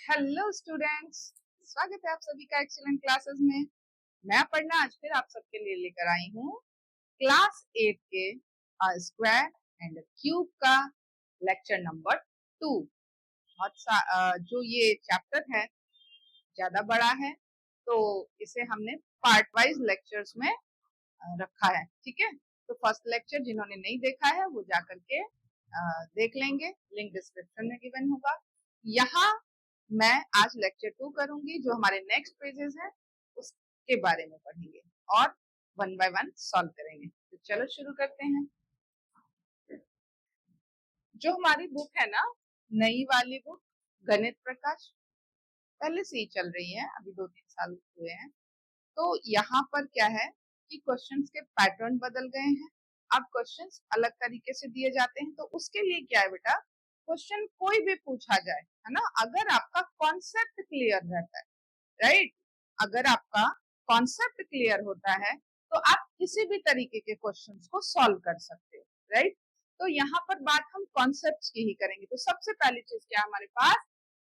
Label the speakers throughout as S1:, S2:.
S1: Hello students, स्वागत है आप सभी का एक्सीलेंट क्लासेस में। मैं पढ़ना आज फिर आप सबके लिए लेकर आई हूँ क्लास 8 के स्क्वायर एंड क्यूब का लेक्चर नंबर 2। जो ये चैप्टर है ज्यादा बड़ा है, तो इसे हमने पार्ट वाइज लेक्चर्स में रखा है। ठीक है, तो फर्स्ट लेक्चर जिन्होंने नहीं देखा है वो जाकर के देख लेंगे, लिंक डिस्क्रिप्शन में गिवन होगा। यहाँ मैं आज लेक्चर 2 करूंगी, जो हमारे नेक्स्ट पेजेस हैं उसके बारे में पढ़ेंगे और वन बाय वन सॉल्व करेंगे। तो चलो शुरू करते हैं। जो हमारी बुक है ना, नई वाली बुक गणित प्रकाश, पहले से ही चल रही है, अभी 2-3 साल हुए हैं। तो यहाँ पर क्या है कि क्वेश्चंस के पैटर्न बदल गए हैं। अब क्वेश्चंस अलग तरीके से दिए जाते हैं। तो उसके लिए क्या है बेटा, क्वेश्चन कोई भी पूछा जाए, है ना, अगर आपका कॉन्सेप्ट क्लियर रहता है, राइट, अगर आपका कॉन्सेप्ट क्लियर होता है तो आप किसी भी तरीके के क्वेश्चंस को सॉल्व कर सकते हो, राइट। तो यहाँ पर बात हम कॉन्सेप्ट्स की ही करेंगे। तो सबसे पहली चीज क्या है हमारे पास,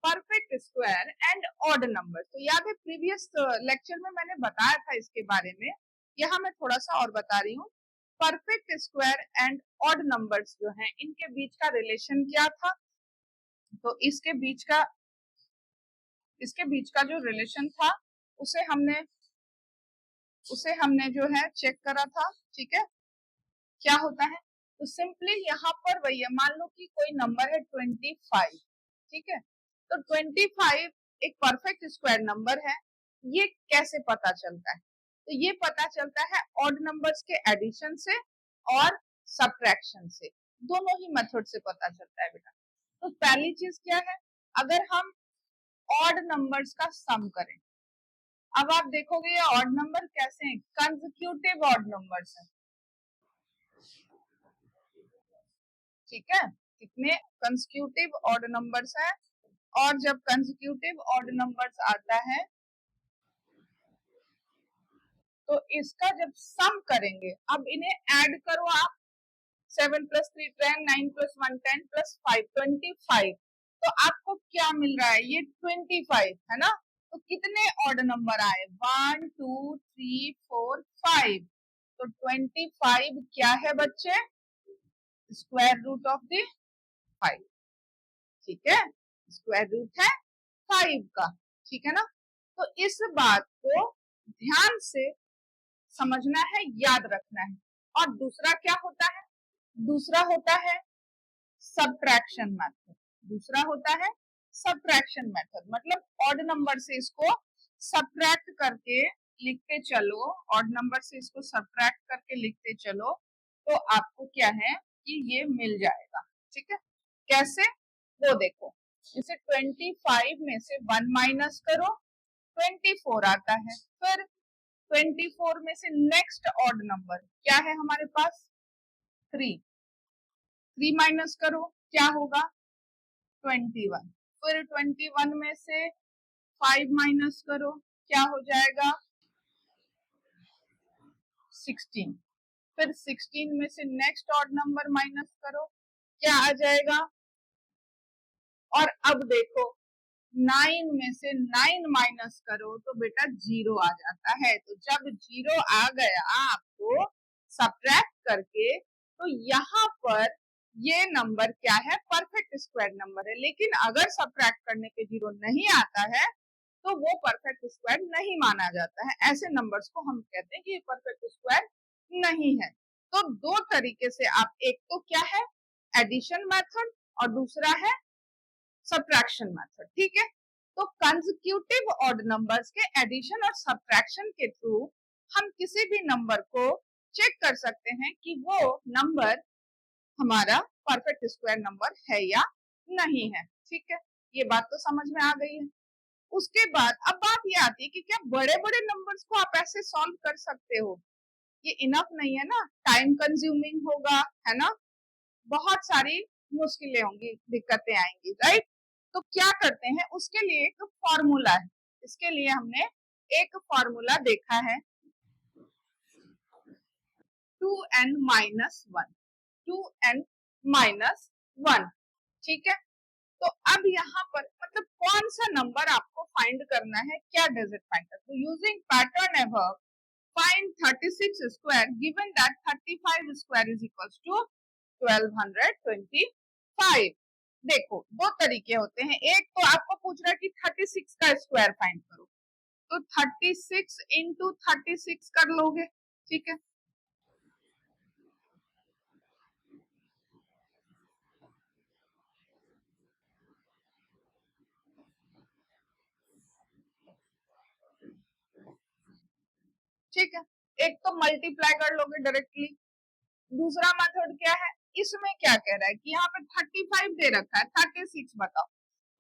S1: perfect square and odd number. तो याद है प्रीवियस लेक्चर में मैंने बताया था इसके बारे में, यहाँ मैं थोड़ा सा और बता रही हूँ। Perfect square and odd numbers जो हैं, इनके बीच का रिलेशन क्या था। तो इसके बीच का जो रिलेशन था उसे हमने जो है चेक करा था। ठीक है, क्या होता है, तो सिंपली यहाँ पर वही है, मान लो कि कोई नंबर है 25। ठीक है, तो 25 एक परफेक्ट स्क्वायर नंबर है। ये कैसे पता चलता है, तो ये पता चलता है ऑड नंबर्स के एडिशन से और सब्ट्रैक्शन से, दोनों ही मेथड से पता चलता है बेटा। तो पहली चीज क्या है, अगर हम ऑड नंबर्स का सम करें, अब आप देखोगे ये ऑड नंबर कैसे हैं, कंसेक्यूटिव ऑड नंबर्स हैं। ठीक है, कितने कंसेक्यूटिव ऑड नंबर्स हैं, और जब कंसेक्यूटिव ऑड नंबर्स आता है तो इसका जब सम करेंगे, अब इन्हें ऐड करो आप, 7 + 3 10, 9 + 1 10 + 5 25। तो आपको क्या मिल रहा है, ये 25 है ना। तो कितने ऑड नंबर आए, 1 2 3 4 5। तो 25 क्या है बच्चे, स्क्वायर रूट ऑफ द 5। ठीक है, स्क्वायर रूट है 5 का। ठीक है ना, तो इस बात को ध्यान से समझना है, याद रखना है। और दूसरा क्या होता है, दूसरा होता है सब्ट्रैक्शन मेथड। दूसरा होता है सब्ट्रैक्शन मेथड, मतलब ऑड नंबर से इसको सब्ट्रैक्ट करके लिखते चलो, ऑड नंबर से इसको सब्ट्रैक्ट करके लिखते चलो, तो आपको क्या है कि ये मिल जाएगा। ठीक है, कैसे, वो देखो, जैसे 25 में से 1 माइनस करो, 24 आता है। फिर 24 में से नेक्स्ट ऑड नंबर क्या है हमारे पास, 3 माइनस करो, क्या होगा, 21। फिर 21 में से 5 माइनस करो, क्या हो जाएगा, 16। फिर 16 में से नेक्स्ट ऑड नंबर माइनस करो, क्या आ जाएगा। और अब देखो 9 में से 9 माइनस करो तो बेटा 0 आ जाता है। तो जब 0 आ गया आपको सब्ट्रैक्ट करके, तो यहाँ पर ये नंबर क्या है, परफेक्ट स्क्वायर नंबर है। लेकिन अगर सब्ट्रैक्ट करने पे 0 नहीं आता है तो वो परफेक्ट स्क्वायर नहीं माना जाता है। ऐसे नंबर्स को हम कहते हैं कि ये परफेक्ट स्क्वायर नहीं है। तो दो तरीके से आप, एक तो क्या है एडिशन मेथड और दूसरा है सब्ट्रैक्शन मेथड। ठीक है, तो कंसेक्यूटिव ऑड नंबर्स के एडिशन और सब्ट्रैक्शन के थ्रू हम किसी भी नंबर को चेक कर सकते हैं कि वो नंबर हमारा परफेक्ट स्क्वायर नंबर है या नहीं है। ठीक है, ये बात तो समझ में आ गई है। उसके बाद अब बात ये आती है कि क्या बड़े बड़े नंबर्स को आप ऐसे सॉल्व कर सकते हो, ये इनफ नहीं है ना, टाइम कंज्यूमिंग होगा, है ना, बहुत सारी मुश्किलें होंगी, दिक्कतें आएंगी, राइट। तो क्या करते हैं, उसके लिए एक फॉर्मूला है। इसके लिए हमने एक फॉर्मूला देखा है, 2n - 1, 2n - 1। ठीक है, तो अब यहाँ पर मतलब कौन सा नंबर आपको फाइंड करना है, क्या डज इट फाइंड? तो using pattern above find 36 square given that 35 square is equals to 1225। देखो दो तरीके होते हैं, एक तो आपको पूछ रहा है कि 36 का स्क्वायर फाइंड करो, तो 36 इंटू 36 कर लोगे, ठीक है। ठीक है, एक तो मल्टीप्लाई कर लोगे डायरेक्टली। दूसरा मेथड क्या है, इसमें क्या कह रहा है कि यहाँ पे 35 दे रखा है, 36 बताओ।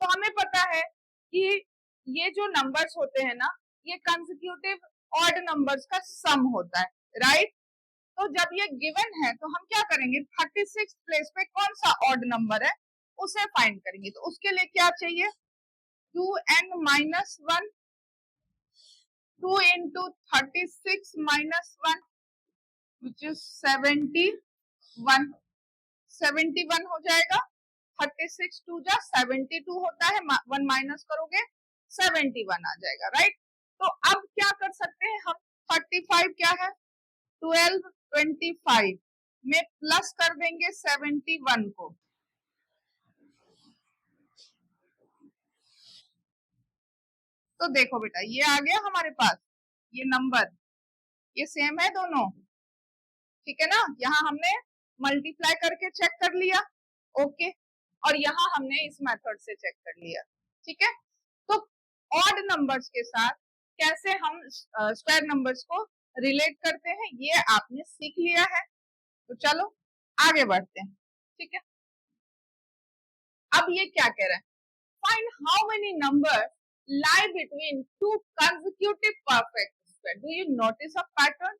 S1: तो हमें पता है कि ये जो नंबर्स होते हैं ना, ये कंसेक्यूटिव ऑड नंबर्स का सम होता है, राइट। तो जब ये गिवन है तो हम क्या करेंगे, 36 प्लेस पे कौन सा ऑड नंबर है उसे फाइंड करेंगे। तो उसके लिए क्या चाहिए, 2n-1, 2 into 36 minus 1 which is 71, 71 हो जाएगा। 36 2 जा 72 होता है, 1 माइनस करोगे 71 आ जाएगा, राइट। तो अब क्या कर सकते हैं हम, 35 क्या है, 1225 में प्लस कर देंगे 71 को। तो देखो बेटा ये आ गया हमारे पास, ये नंबर ये सेम है दोनों, ठीक है ना। यहाँ हमने मल्टीप्लाई करके चेक कर लिया, ओके, और यहाँ हमने इस मेथड से चेक कर लिया, ठीक है। तो ऑड नंबर्स के साथ कैसे हम स्क्वायर नंबर्स को रिलेट करते हैं ये आपने सीख लिया है। तो चलो आगे बढ़ते हैं, ठीक है। अब ये क्या कह रहा है, find how many number lie between two consecutive perfect square। Do you notice a pattern?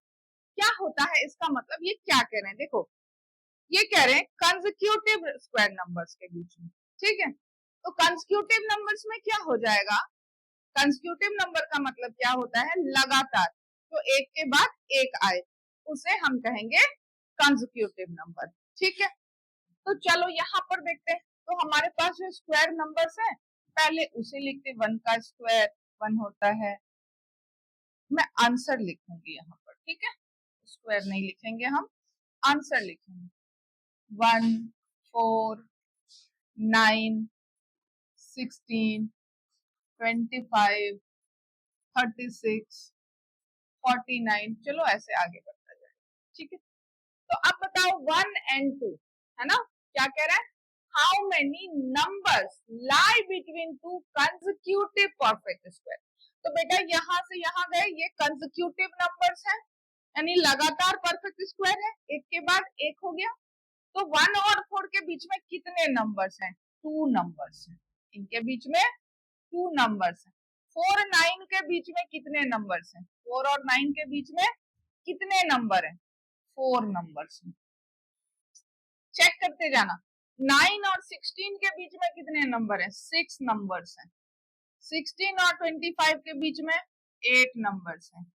S1: क्या होता है इसका मतलब, ये क्या कह रहे हैं, देखो ये कह रहे हैं कंसेक्यूटिव स्क्वायर नंबर्स के बीच में, ठीक है। तो कंसेक्यूटिव नंबर्स में क्या हो जाएगा, कंसेक्यूटिव नंबर का मतलब क्या होता है, लगातार, तो एक के बाद एक आए उसे हम कहेंगे कंसेक्यूटिव नंबर, ठीक है। तो चलो यहाँ पर देखते हैं, तो हमारे पास जो स्क्वायर नंबर्स है पहले उसे लिखते, 1 का स्क्वायर 1 होता है, मैं आंसर लिखूंगी यहाँ पर, ठीक है, स्क्वायर नहीं लिखेंगे हम, आंसर लिखेंगे 1 4 9 16 25 36 49, चलो ऐसे आगे बढ़ता जाए, ठीक है। तो अब बताओ 1 and 2 है ना, क्या कह रहा है, how many numbers lie between two consecutive perfect square. तो बेटा यहाँ से यहाँ गए, ये कंसेक्यूटिव नंबर्स हैं, यानी लगातार परफेक्ट स्क्वायर है, एक के बाद एक हो गया। तो 1 और 4 के बीच में कितने नंबर्स हैं, 2 नंबर्स हैं, इनके बीच में 2 नंबर्स हैं। 4 9 के बीच में कितने नंबर्स हैं, 4 और 9 के बीच में कितने नंबर हैं, 4 नंबर्स हैं। चेक करते जाना, 9 और 16 के बीच में कितने नंबर हैं, 6 नंबर्स हैं। 16 और 25 के बीच में 8 नंबर्स हैं।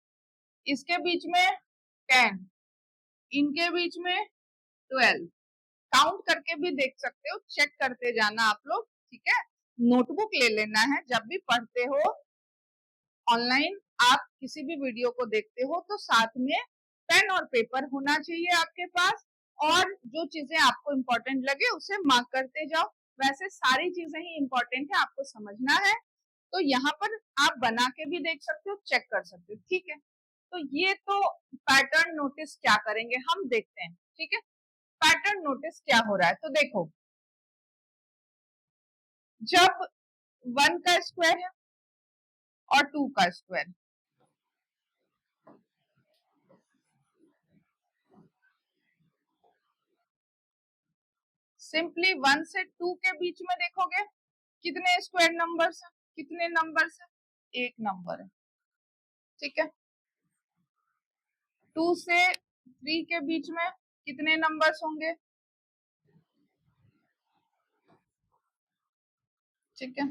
S1: इसके बीच में 10, इनके बीच में 12। काउंट करके भी देख सकते हो, चेक करते जाना आप लोग, ठीक है। नोटबुक ले लेना है, जब भी पढ़ते हो ऑनलाइन आप किसी भी वीडियो को देखते हो तो साथ में पेन और पेपर होना चाहिए आपके पास, और जो चीजें आपको इम्पोर्टेंट लगे उसे मार्क करते जाओ। वैसे सारी चीजें ही इम्पोर्टेंट है, आपको समझना है। तो यहाँ पर आप बना के भी देख सकते हो, चेक कर सकते हो, ठीक है। तो ये तो पैटर्न नोटिस क्या करेंगे हम देखते हैं, ठीक है। पैटर्न नोटिस क्या हो रहा है, तो देखो जब 1 का स्क्वायर है और 2 का स्क्वायर, सिंपली 1 से 2 के बीच में देखोगे कितने स्क्वायर नंबर्स हैं, कितने नंबर्स हैं, एक नंबर है, ठीक है। 2 से 3 के बीच में कितने नंबर्स होंगे, ठीक है।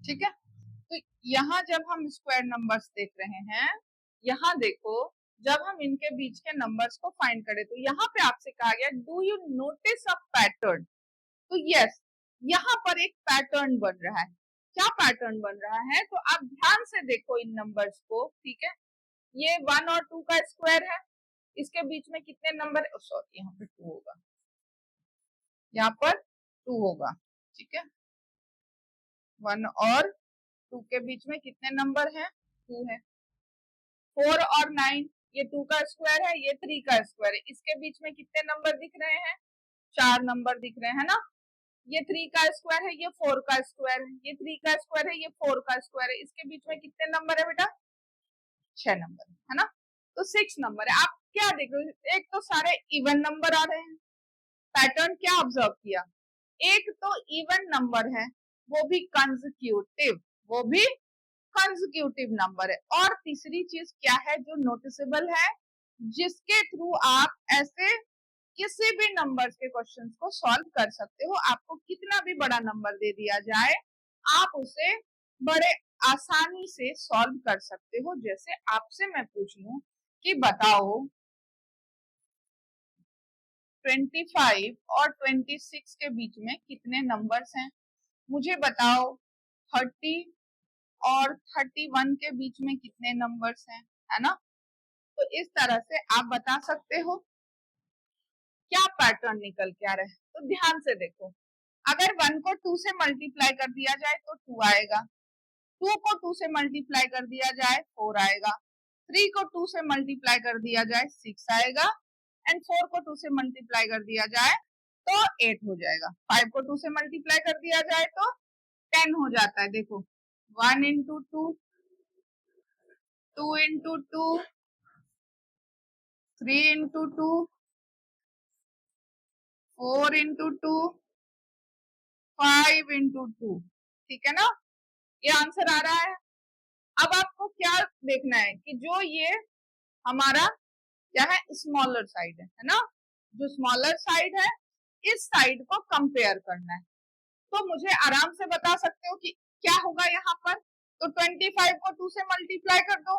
S1: ठीक है। तो यहाँ जब हम स्क्वायर नंबर्स देख रहे हैं, यहाँ देखो जब हम इनके बीच के नंबर्स को फाइंड करें तो यहाँ पे आपसे कहा गया do you notice a pattern. तो यस, यहाँ पर एक पैटर्न बन रहा है। क्या पैटर्न बन रहा है, तो आप ध्यान से देखो इन नंबर्स को। ठीक है, ये 1 और 2 का स्क्वायर है, इसके बीच में कितने नंबर, सॉरी यहाँ पे 2 होगा, यहाँ पर 2 होगा। ठीक है, 1 और 2 के बीच में कितने नंबर हैं, 2 है। 4 और 9, ये 2 का स्क्वायर है, ये 3 का स्क्वायर है, इसके बीच में कितने नंबर दिख रहे हैं, 4 नंबर दिख रहे हैं ना। ये 3 का स्क्वायर है, ये 4 का स्क्वायर है, ये 3 का स्क्वायर है, ये 4 का स्क्वायर है, इसके बीच में कितने नंबर है बेटा, 6 नंबर है ना। तो 6 नंबर है। आप क्या देख रहे हो, एक तो सारे इवन नंबर आ रहे हैं। पैटर्न क्या ऑब्जर्व किया, एक तो इवन नंबर है, वो भी कंसेक्यूटिव, वो भी कंसेक्यूटिव नंबर है। और तीसरी चीज क्या है जो नोटिसेबल है, जिसके थ्रू आप ऐसे किसी भी नंबर्स के क्वेश्चंस को सॉल्व कर सकते हो। आपको कितना भी बड़ा नंबर दे दिया जाए, आप उसे बड़े आसानी से सॉल्व कर सकते हो। जैसे आपसे मैं पूछ लूं कि बताओ 25 और 26 के बीच में कितने नंबर्स हैं, मुझे बताओ 30 और 31 के बीच में कितने नंबर्स हैं, है ना। तो इस तरह से आप बता सकते हो क्या पैटर्न निकल के आ रहा है। तो ध्यान से देखो, अगर 1 को 2 से मल्टीप्लाई कर दिया जाए तो 2 आएगा, 2 को 2 से मल्टीप्लाई कर दिया जाए 4 आएगा, 3 को 2 से मल्टीप्लाई कर दिया जाए 6 आएगा, एंड 4 को 2 से मल्टीप्लाई कर दिया जाए तो 8 हो जाएगा। 5 को 2 से मल्टीप्लाई कर दिया जाए तो 10 हो जाता है। देखो 1 into 2, 2 into 2, 3 into 2, 4 into 2, 5 into 2। ठीक है ना, ये आंसर आ रहा है। अब आपको क्या देखना है कि जो ये हमारा क्या है, स्मॉलर साइड है ना, जो स्मॉलर साइड है इस साइड को कंपेयर करना है। तो मुझे आराम से बता सकते हो कि क्या होगा यहाँ पर। तो 25 को 2 से मल्टीप्लाई कर दो,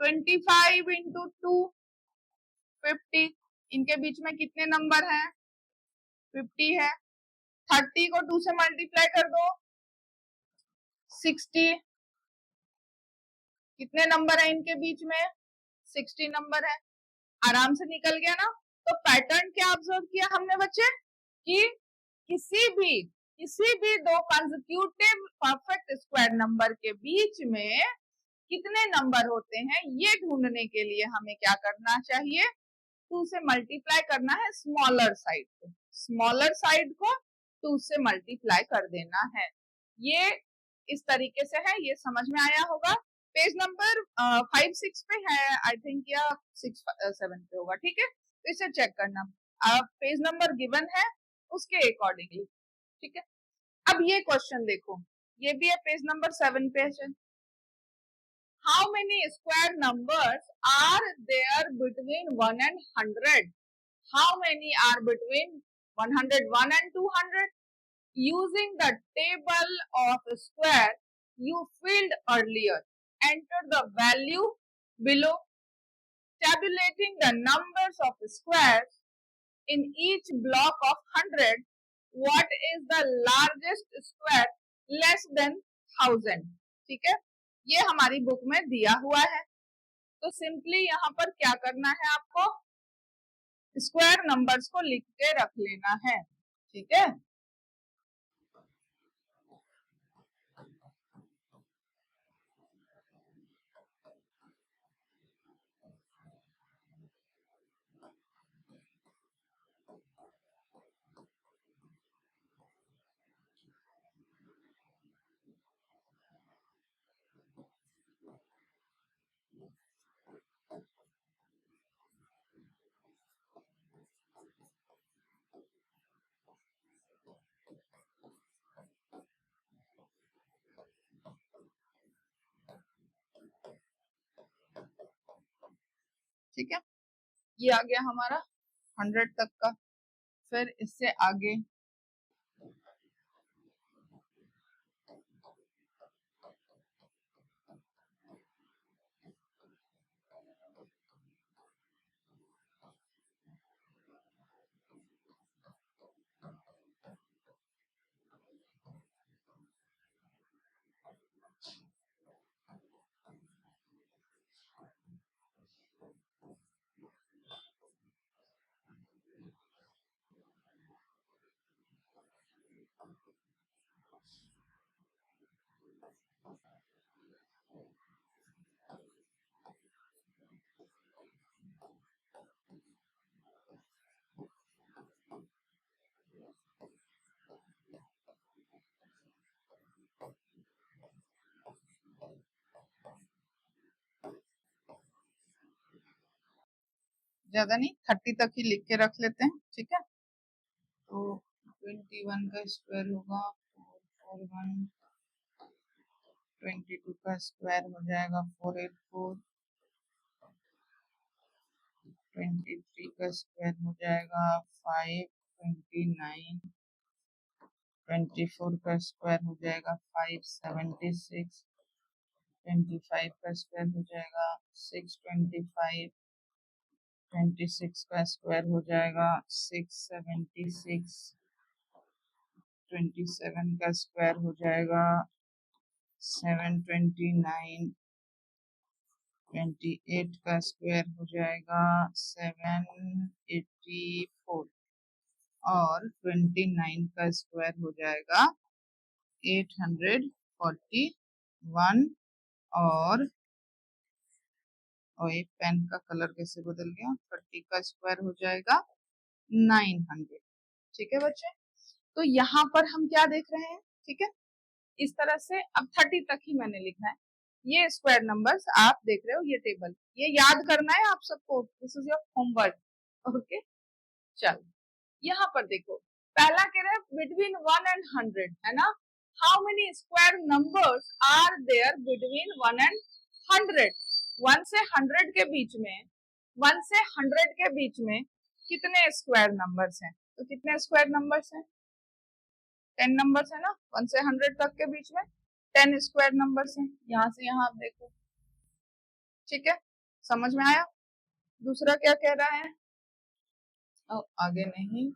S1: 25 इंटू 2 50, इनके बीच में कितने नंबर हैं, 50 है। 30 को 2 से मल्टीप्लाई कर दो, 60, कितने नंबर है इनके बीच में, 60 नंबर है। आराम से निकल गया ना। तो पैटर्न क्या ऑब्जर्व किया हमने बच्चे कि किसी भी दो कंसेक्यूटिव परफेक्ट स्क्वायर नंबर के बीच में कितने नंबर होते हैं, ये ढूंढने के लिए हमें क्या करना चाहिए, 2 से मल्टीप्लाई करना है स्मॉलर साइड को, स्मॉलर साइड को 2 से मल्टीप्लाई कर देना है। ये इस तरीके से है, ये समझ में आया होगा। पेज नंबर 5-6 पे है आई थिंक, या 6-7 पे होगा। ठीक है, तो इसे चेक करना, पेज नंबर गिवन है उसके अकॉर्डिंगली। ठीक है, अब ये क्वेश्चन देखो, ये भी है पेज नंबर 7 पे है। How many square numbers are there between 1 and 100? How many are between 101 and 200? Using the table of square you filled earlier, enter the value below. Tabulating the numbers of squares in each block of 100, what is the largest square less than 1000? ठीक है, ये हमारी book में दिया हुआ है। तो simply यहाँ पर क्या करना है, आपको स्क्वायर नंबर्स को लिख के रख लेना है। ठीक है, ठीक है, ये आ गया हमारा 100 तक का। फिर इससे आगे ज्यादा नहीं, 30 तक ही लिख के रख लेते हैं, ठीक है। तो 21 का स्क्वायर होगा 441, 22 का स्क्वायर हो जाएगा 484, 23 का स्क्वायर हो जाएगा 529, 24 का स्क्वायर हो जाएगा 576, 25 का स्क्वायर हो जाएगा 625, 26 का स्क्वायर हो जाएगा 676, 27 का स्क्वायर हो जाएगा 729, 28 का स्क्वायर हो जाएगा 784 और 29 का स्क्वायर हो जाएगा 841 और एक पेन का कलर कैसे बदल गया, 30 का स्क्वायर हो जाएगा 900। ठीक है बच्चे, तो यहाँ पर हम क्या देख रहे हैं, ठीक है, इस तरह से अब 30 तक ही मैंने लिखना है। ये स्क्वायर नंबर्स आप देख रहे हो, ये टेबल, ये याद करना है आप सबको, this is your homework. Okay, चलो यहाँ पर देखो, पहला कह रहा है बिटवीन 1 एंड 100, है ना। How many square numbers are there between 1 and 100। 1 से 100 के बीच में, 1 से 100 के बीच में कितने स्क्वायर नंबर्स हैं, तो कितने स्क्वायर नंबर्स हैं, 10 नंबर्स है ना। 1 से 100 तक के बीच में 10 स्क्वायर नंबर्स हैं, यहाँ से यहाँ आप देखो, ठीक है, समझ में आया। दूसरा क्या कह रहा है, आगे नहीं,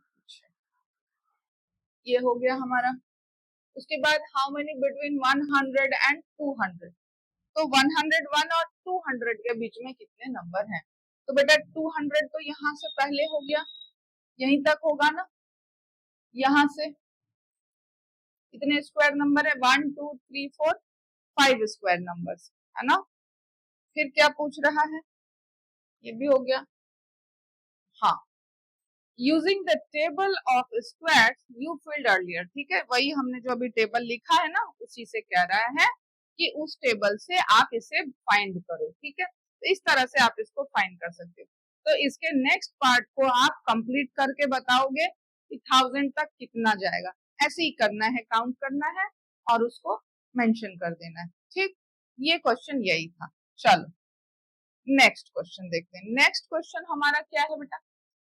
S1: ये हो गया हमारा। उसके बाद हाउ मेनी बिटवीन 100 एंड 200, तो 101 और 200 के बीच में कितने नंबर हैं, तो बेटा 200 तो यहाँ से पहले हो गया, यहीं तक होगा ना। यहाँ से कितने स्क्वायर नंबर है, 1 2 3 4 5 स्क्वायर नंबर्स, है ना। फिर क्या पूछ रहा है, ये भी हो गया। हाँ, using the table of squares you field earlier, ठीक है, वही हमने जो अभी टेबल लिखा है ना, उसी से कह रहा है कि उस टेबल से आप इसे फाइंड करो, ठीक है। तो इस तरह से आप इसको फाइंड कर सकते हो। तो इसके नेक्स्ट पार्ट को आप कंप्लीट करके बताओगे कि 1000 तक कितना जाएगा, ऐसे ही करना है, काउंट करना है और उसको मेंशन कर देना है, ठीक। ये क्वेश्चन यही था। चलो नेक्स्ट क्वेश्चन देखते हैं। नेक्स्ट क्वेश्चन हमारा क्या है बेटा,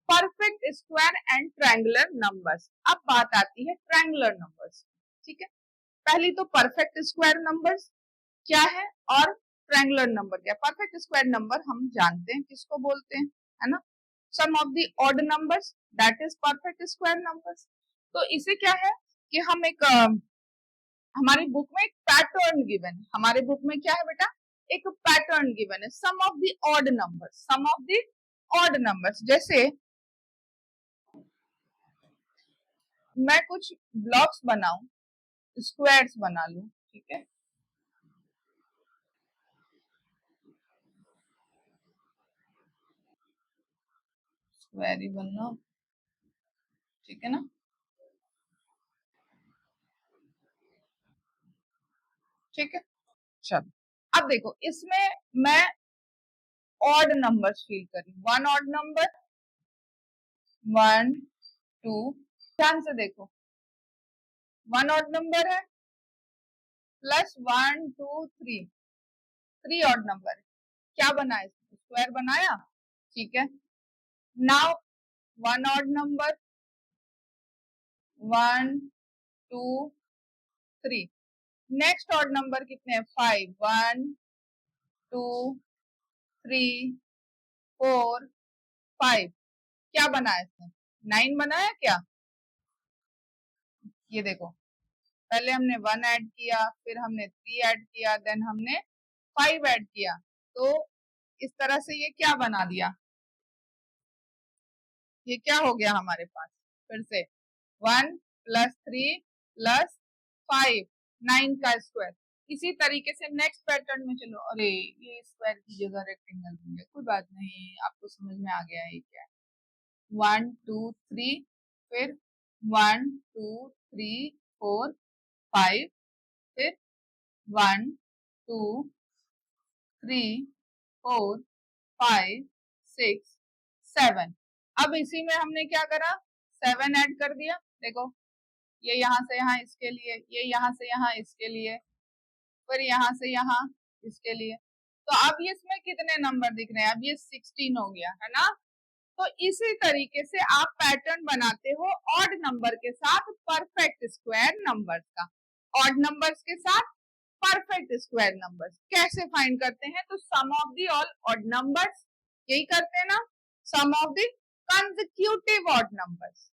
S1: perfect square and triangular numbers. अब बात आती है ट्रायंगुलर नंबर्स, ठीक है। पहली तो परफेक्ट स्क्वायर नंबर्स क्या है और ट्रायंगुलर नंबर क्या। परफेक्ट स्क्वायर नंबर हम जानते हैं किसको बोलते हैं, है ना, sum of the odd numbers, that is perfect square numbers. तो इसे क्या है कि हम एक हमारी बुक में एक पैटर्न गिवन है, हमारे बुक में क्या है बेटा, एक पैटर्न गिवन है, sum of the odd numbers, sum of the odd numbers. जैसे मैं कुछ ब्लॉक्स बनाऊं, स्क्वायर्स बना लूं, ठीक है, स्क्वायर ही बनना, ठीक है ना। ठीक है, चलो अब देखो इसमें मैं ऑड नंबर्स फील करी, वन ऑड नंबर, 1 2, ध्यान से देखो, वन ऑड नंबर है प्लस 1 2 3, 3 ऑड नंबर है, क्या बना है, स्क्वायर बनाया, ठीक है। Now one odd number, 1 2 3, next odd number कितने हैं, 5, 1 2 3 4 5, क्या बना है इसमें, 9 बनाया क्या। ये देखो, पहले हमने 1 ऐड किया, फिर हमने 3 ऐड किया, देन हमने 5 ऐड किया, तो इस तरह से ये क्या बना दिया, ये क्या हो गया हमारे पास, फिर से 1 प्लस 3 प्लस 5, 9 का स्क्वायर। इसी तरीके से नेक्स्ट पैटर्न में चलो, अरे ये स्क्वायर की जगह रेक्टेंगल बन गया, कोई बात नहीं, आपको समझ में आ गया है क्या है, 1 2 3, फिर 1 2 3 4 5, फिर 1 2 3 4 5 6 7। अब इसी में हमने क्या करा, 7 ऐड कर दिया। देखो ये यहाँ से यहाँ इसके लिए, ये यहाँ से यहाँ इसके लिए, फिर यहाँ से यहाँ इसके लिए। तो अब ये इसमें कितने नंबर दिख रहे हैं, अब ये 16 हो गया है ना। तो इसी तरीके से आप पैटर्न बनाते हो ऑड नंबर के साथ परफेक्ट स्क्वायर नंबर्स का। ऑड नंबर्स के साथ परफेक्ट स्क्वायर नंबर्स कैसे फाइंड करते हैं, तो sum of the all odd numbers, यही करते हैं ना, sum of the consecutive odd numbers.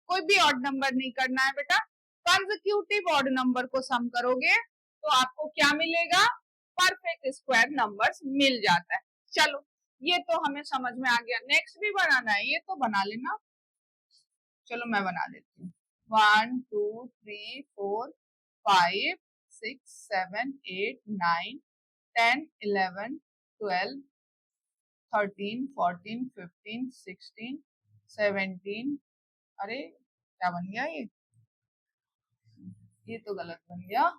S1: कोई भी ऑड नंबर नहीं करना है बेटा, कंसेक्यूटिव ऑड नंबर को सम करोगे तो आपको क्या मिलेगा, परफेक्ट स्क्वायर नंबर्स मिल जाता है। चलो ये तो हमें समझ में आ गया। नेक्स्ट भी बनाना है, ये तो बना लेना। चलो मैं बना देती हूँ। 1 2 3 4 5 6 7 8 9 10 11 12 13 14 15 16 17। अरे क्या बन गया ये तो गलत बन गया।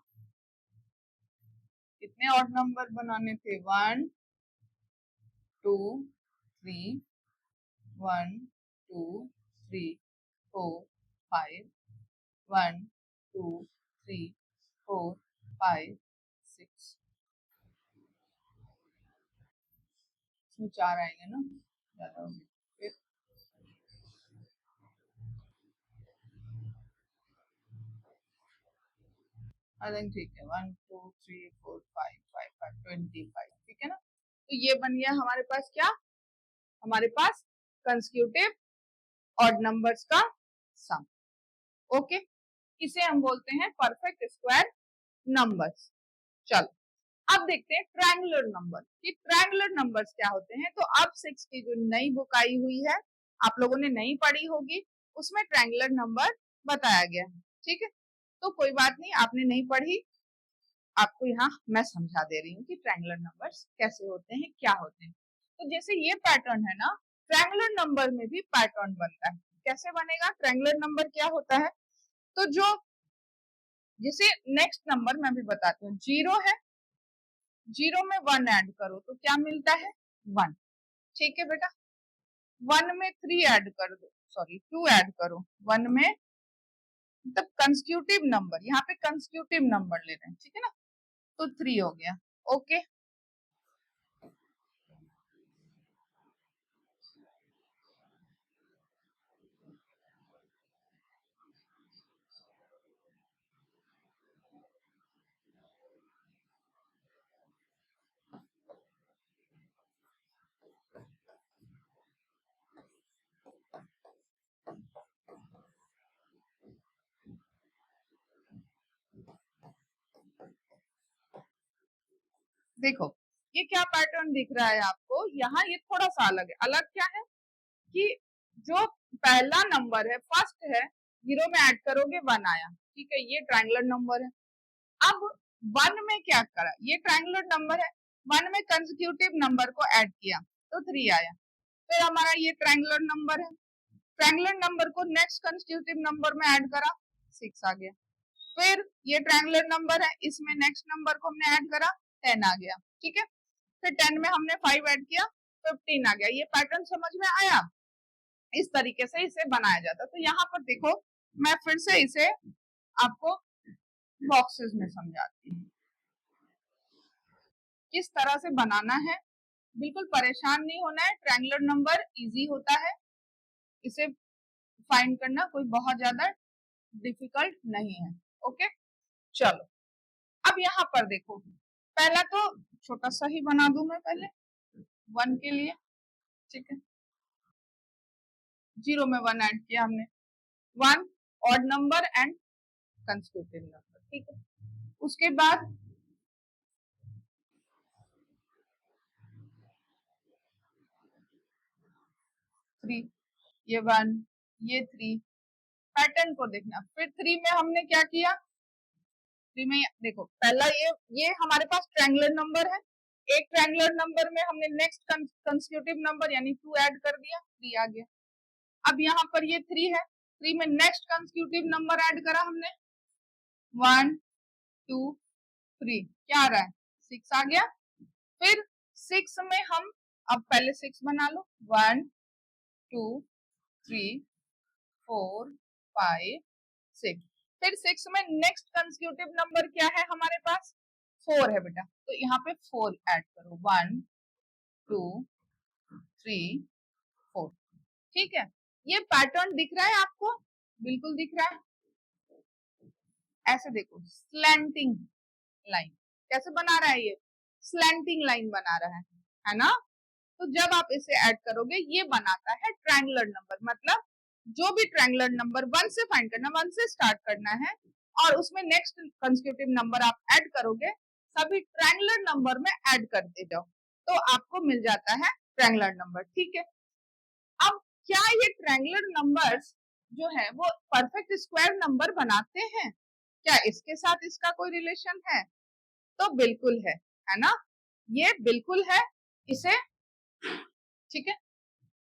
S1: कितने ऑड नंबर बनाने थे, 1 2 3 1 2 3 4 5 1 2 3 4 5 6, इसमें 4 आएंगे ना, ज्यादा होंगे। फिर आई थिंक ठीक है, 1 2 3 4 5 5 5 25, ठीक है ना। तो ये बन गया हमारे पास क्या, हमारे पास कंसेक्यूटिव ऑड नंबर्स का सम। ओके, इसे हम बोलते हैं परफेक्ट स्क्वायर नंबर्स। चलो अब देखते हैं ट्रायंगुलर नंबर कि ट्रायंगुलर नंबर्स क्या होते हैं। तो अब 6 की जो नई बुक आई हुई है, आप लोगों ने नहीं पढ़ी होगी, उसमें ट्रायंगुलर नंबर बताया गया है, ठीक है। तो कोई बात नहीं, आपने नहीं पढ़ी, आपको यहाँ मैं समझा दे रही हूँ कि ट्रायंगुलर नंबर्स कैसे होते हैं, क्या होते हैं। तो जैसे ये पैटर्न है ना, ट्रायंगुलर नंबर में भी पैटर्न बनता है। कैसे बनेगा, ट्रायंगुलर नंबर क्या होता है, तो जो जैसे नेक्स्ट नंबर मैं भी बताती हूँ, 0 है, 0 में 1 ऐड करो तो क्या मिलता है, 1, ठीक है बेटा। 1 में 3 ऐड कर दो, सॉरी 2 ऐड करो, 1 में मतलब कंसेक्यूटिव नंबर, यहाँ पे कंसेक्यूटिव नंबर ले रहे हैं, ठीक है ना, तो 3 हो गया। ओके, देखो ये क्या पैटर्न दिख रहा है आपको यहाँ, ये थोड़ा सा अलग है। अलग क्या है कि जो पहला नंबर है, फर्स्ट है, 0 में ऐड करोगे 1 आया, ठीक है, ये ट्रायंगुलर नंबर है। अब 1 में क्या करा, ये ट्रायंगुलर नंबर है, 1 में कंसेक्यूटिव नंबर को ऐड किया तो 3 आया। फिर हमारा ये ट्रायंगुलर नंबर है, ट्रायंगुलर नंबर को नेक्स्ट कंसेक्यूटिव नंबर में ऐड करा, 6 आ गया। फिर ये ट्रायंगुलर नंबर है, इसमें नेक्स्ट नंबर को हमने ऐड करा, 10 आ गया, ठीक है। फिर 10 में हमने 5 ऐड किया, 15 आ गया। ये पैटर्न समझ में आया, इस तरीके से इसे बनाया जाता है। तो यहाँ पर देखो, मैं फिर से इसे आपको बॉक्सेस में समझाती हूँ किस तरह से बनाना है। बिल्कुल परेशान नहीं होना है, ट्रायंगुलर नंबर इजी होता है, इसे फाइंड करना कोई बहुत ज्यादा डिफिकल्ट नहीं है। ओके, चलो अब यहाँ पर देखो, पहला तो छोटा सा ही बना दूं मैं पहले 1 के लिए, ठीक है। 0 में 1 ऐड किया हमने, 1 odd number and consecutive number, ठीक है। उसके बाद 3, ये 1, ये 3, पैटर्न को देखना। फिर 3 में हमने क्या किया, 3 में देखो पहला ये हमारे पास ट्रायंगुलर नंबर है, एक ट्रायंगुलर नंबर में हमने नेक्स्ट कंसेक्यूटिव नंबर यानी 2 ऐड कर दिया, 3 आ गया। अब यहाँ पर ये 3 है, 3 में नेक्स्ट कंसेक्यूटिव नंबर ऐड करा हमने, 1 2 3, क्या आ रहा है, 6 आ गया। फिर 6 में हम अब पहले 6 बना लो, 1 2 3 4 5 6। फिर 6 में नेक्स्ट कंसेक्यूटिव नंबर क्या है हमारे पास? 4 है बेटा, तो यहाँ पे 4 ऐड करो। 1 2 3 4। ठीक है, ये पैटर्न दिख रहा है आपको? बिल्कुल दिख रहा है। ऐसे देखो, स्लैंटिंग लाइन कैसे बना रहा है ये? स्लैंटिंग लाइन बना रहा है ना? तो जब आप इसे ऐड करोगे ये बनाता है ट्रायंगुलर नंबर। मतलब जो भी ट्रायंगुलर नंबर 1 से फाइंड करना, 1 से स्टार्ट करना है और उसमें नेक्स्ट कंसेक्यूटिव नंबर आप ऐड करोगे, सभी ट्रायंगुलर नंबर में ऐड करते जाओ तो आपको मिल जाता है ट्रायंगुलर नंबर। ठीक है, अब क्या ये ट्रायंगुलर नंबर्स जो है वो परफेक्ट स्क्वायर नंबर बनाते हैं? क्या इसके साथ इसका कोई रिलेशन है? तो बिल्कुल है ना? ये बिल्कुल है इसे। ठीक है,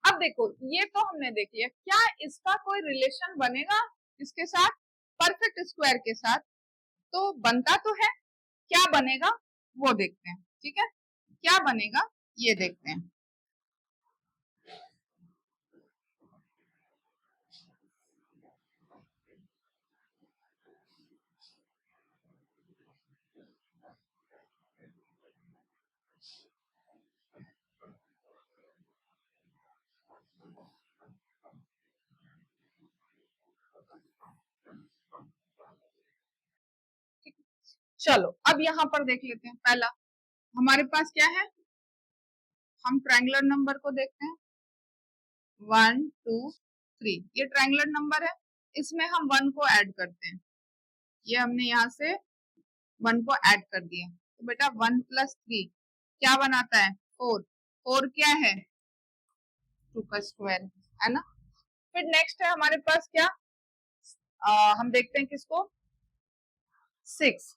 S1: अब देखो ये तो हमने देख लिया, क्या इसका कोई रिलेशन बनेगा इसके साथ, परफेक्ट स्क्वायर के साथ? तो बनता तो है, क्या बनेगा वो देखते हैं। ठीक है, क्या बनेगा ये देखते हैं। चलो अब यहाँ पर देख लेते हैं। पहला हमारे पास क्या है, हम ट्रायंगुलर नंबर को देखते हैं। 1 2 3 ये ट्रायंगुलर नंबर है, इसमें हम 1 को ऐड करते हैं। ये हमने यहाँ से 1 को ऐड कर दिया, तो बेटा 1 + 3 क्या बनाता है? 4। 4 क्या है? 2 का स्क्वायर है ना? फिर नेक्स्ट है हमारे पास क्या, हम देखते हैं किसको, 6।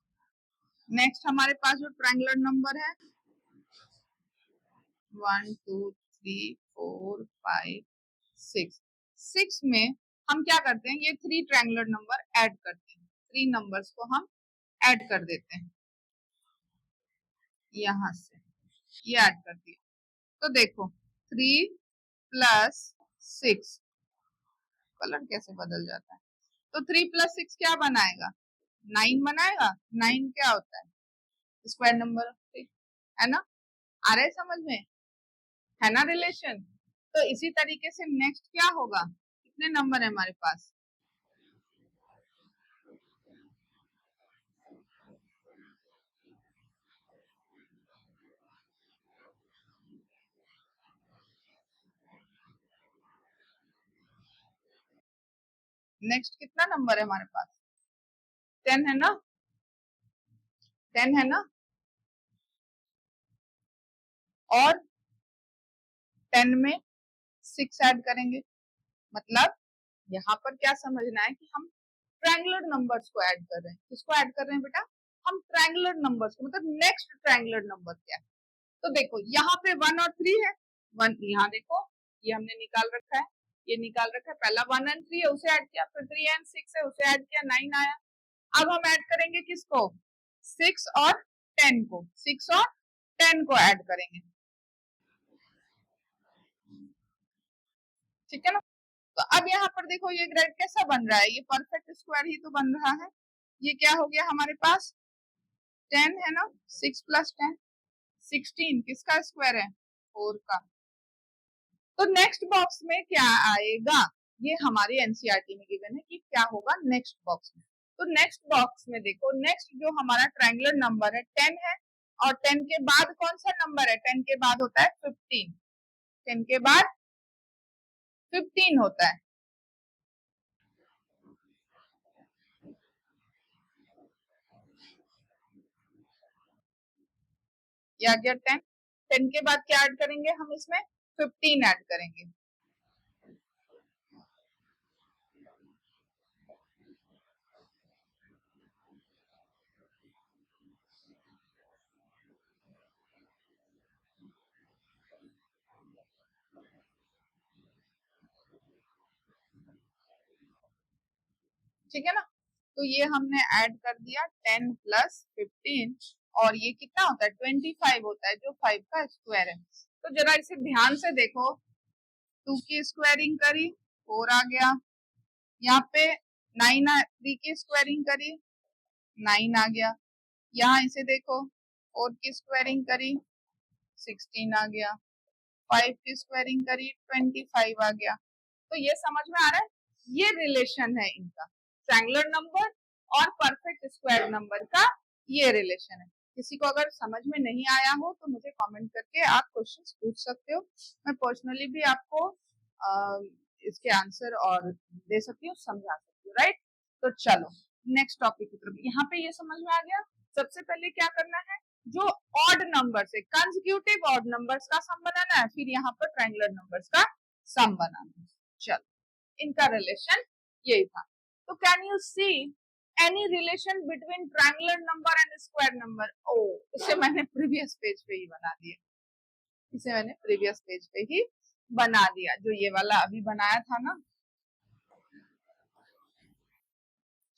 S1: नेक्स्ट हमारे पास जो ट्रायंगुलर नंबर है 1 2 3 4 5 6। 6 में हम क्या करते हैं, ये 3 ट्रायंगुलर नंबर ऐड करते हैं। 3 नंबर्स को हम ऐड कर देते हैं यहां से, ये ऐड कर दिया। तो देखो 3 + 6, कलर कैसे बदल जाता है। तो 3 + 6 क्या बनाएगा? 9 बनाएगा। 9 क्या होता है? स्क्वायर नंबर है ना? आ रहा है समझ में? है ना रिलेशन? तो इसी तरीके से नेक्स्ट क्या होगा, कितने नंबर है हमारे पास? नेक्स्ट कितना नंबर है हमारे पास? 10 है ना? 10 है ना? और 10 में 6 ऐड करेंगे। मतलब यहाँ पर क्या समझना है कि हम ट्रायंगुलर नंबर्स को ऐड कर रहे हैं। किसको ऐड कर रहे हैं बेटा? हम ट्रायंगुलर नंबर्स को, मतलब नेक्स्ट ट्रायंगुलर नंबर क्या है। तो देखो यहाँ पे 1 और 3 है। 1 यहाँ देखो, ये हमने निकाल रखा है, ये निकाल रखा है। पहला 1 और 3 है उसे ऐड किया, फिर 3 और 6 है उसे ऐड किया, 9 आया। अब हम ऐड करेंगे किसको? 6 और 10 को। 6 और 10 को ऐड करेंगे। ठीक है ना? तो अब यहाँ पर देखो ये ग्रेड कैसा बन रहा है, ये परफेक्ट स्क्वायर ही तो बन रहा है। ये क्या हो गया हमारे पास? 10 है ना? 6 + 10 16। किसका स्क्वायर है? 4 का। तो नेक्स्ट बॉक्स में क्या आएगा, ये हमारी एनसीईआरटी में गिवन है कि क्या होगा नेक्स्ट बॉक्स में। तो नेक्स्ट बॉक्स में देखो, नेक्स्ट जो हमारा ट्रायंगुलर नंबर है 10 है, और 10 के बाद कौन सा नंबर है? 10 के बाद होता है 15। 10 के बाद 15 होता है। या गया 10। 10 के बाद क्या ऐड करेंगे हम इसमें? 15 ऐड करेंगे। ठीक है ना? तो ये हमने ऐड कर दिया 10 + 15, और ये कितना होता है? 25 होता है, जो 5 का स्क्वायर है। तो जरा इसे ध्यान से देखो, 2 की स्क्वायरिंग करी 4 आ गया। यहाँ पे 9 3 की स्क्वायरिंग करी 9 आ गया। यहाँ इसे देखो 4 की स्क्वायरिंग करी 16 आ गया। 5 की स्क्वायरिंग करी 25 आ गया। तो ये समझ में आ रहा है, ये रिलेशन है इनका, ट्रायंगुलर नंबर और परफेक्ट स्क्वायर नंबर का ये रिलेशन है। किसी को अगर समझ में नहीं आया हो तो मुझे कमेंट करके आप क्वेश्चंस पूछ सकते हो, मैं पर्सनली भी आपको इसके आंसर और दे सकती हूँ, समझा सकती हूँ, राइट। तो चलो नेक्स्ट टॉपिक की तरफ। यहाँ पे ये समझ में आ गया। सबसे पहले क्या करना है, जो ऑड नंबर से कंसेक्यूटिव ऑड नंबर्स का सम बनाना है, फिर यहाँ पर ट्रायंगुलर नंबर्स का सम बनाना है। चलो इनका रिलेशन यही था। तो can you see any relation between triangular number and square number? ओ, इसे मैंने प्रीवियस पेज पे ही बना दिया, इसे मैंने प्रीवियस पेज पे ही बना दिया, जो ये वाला अभी बनाया था ना।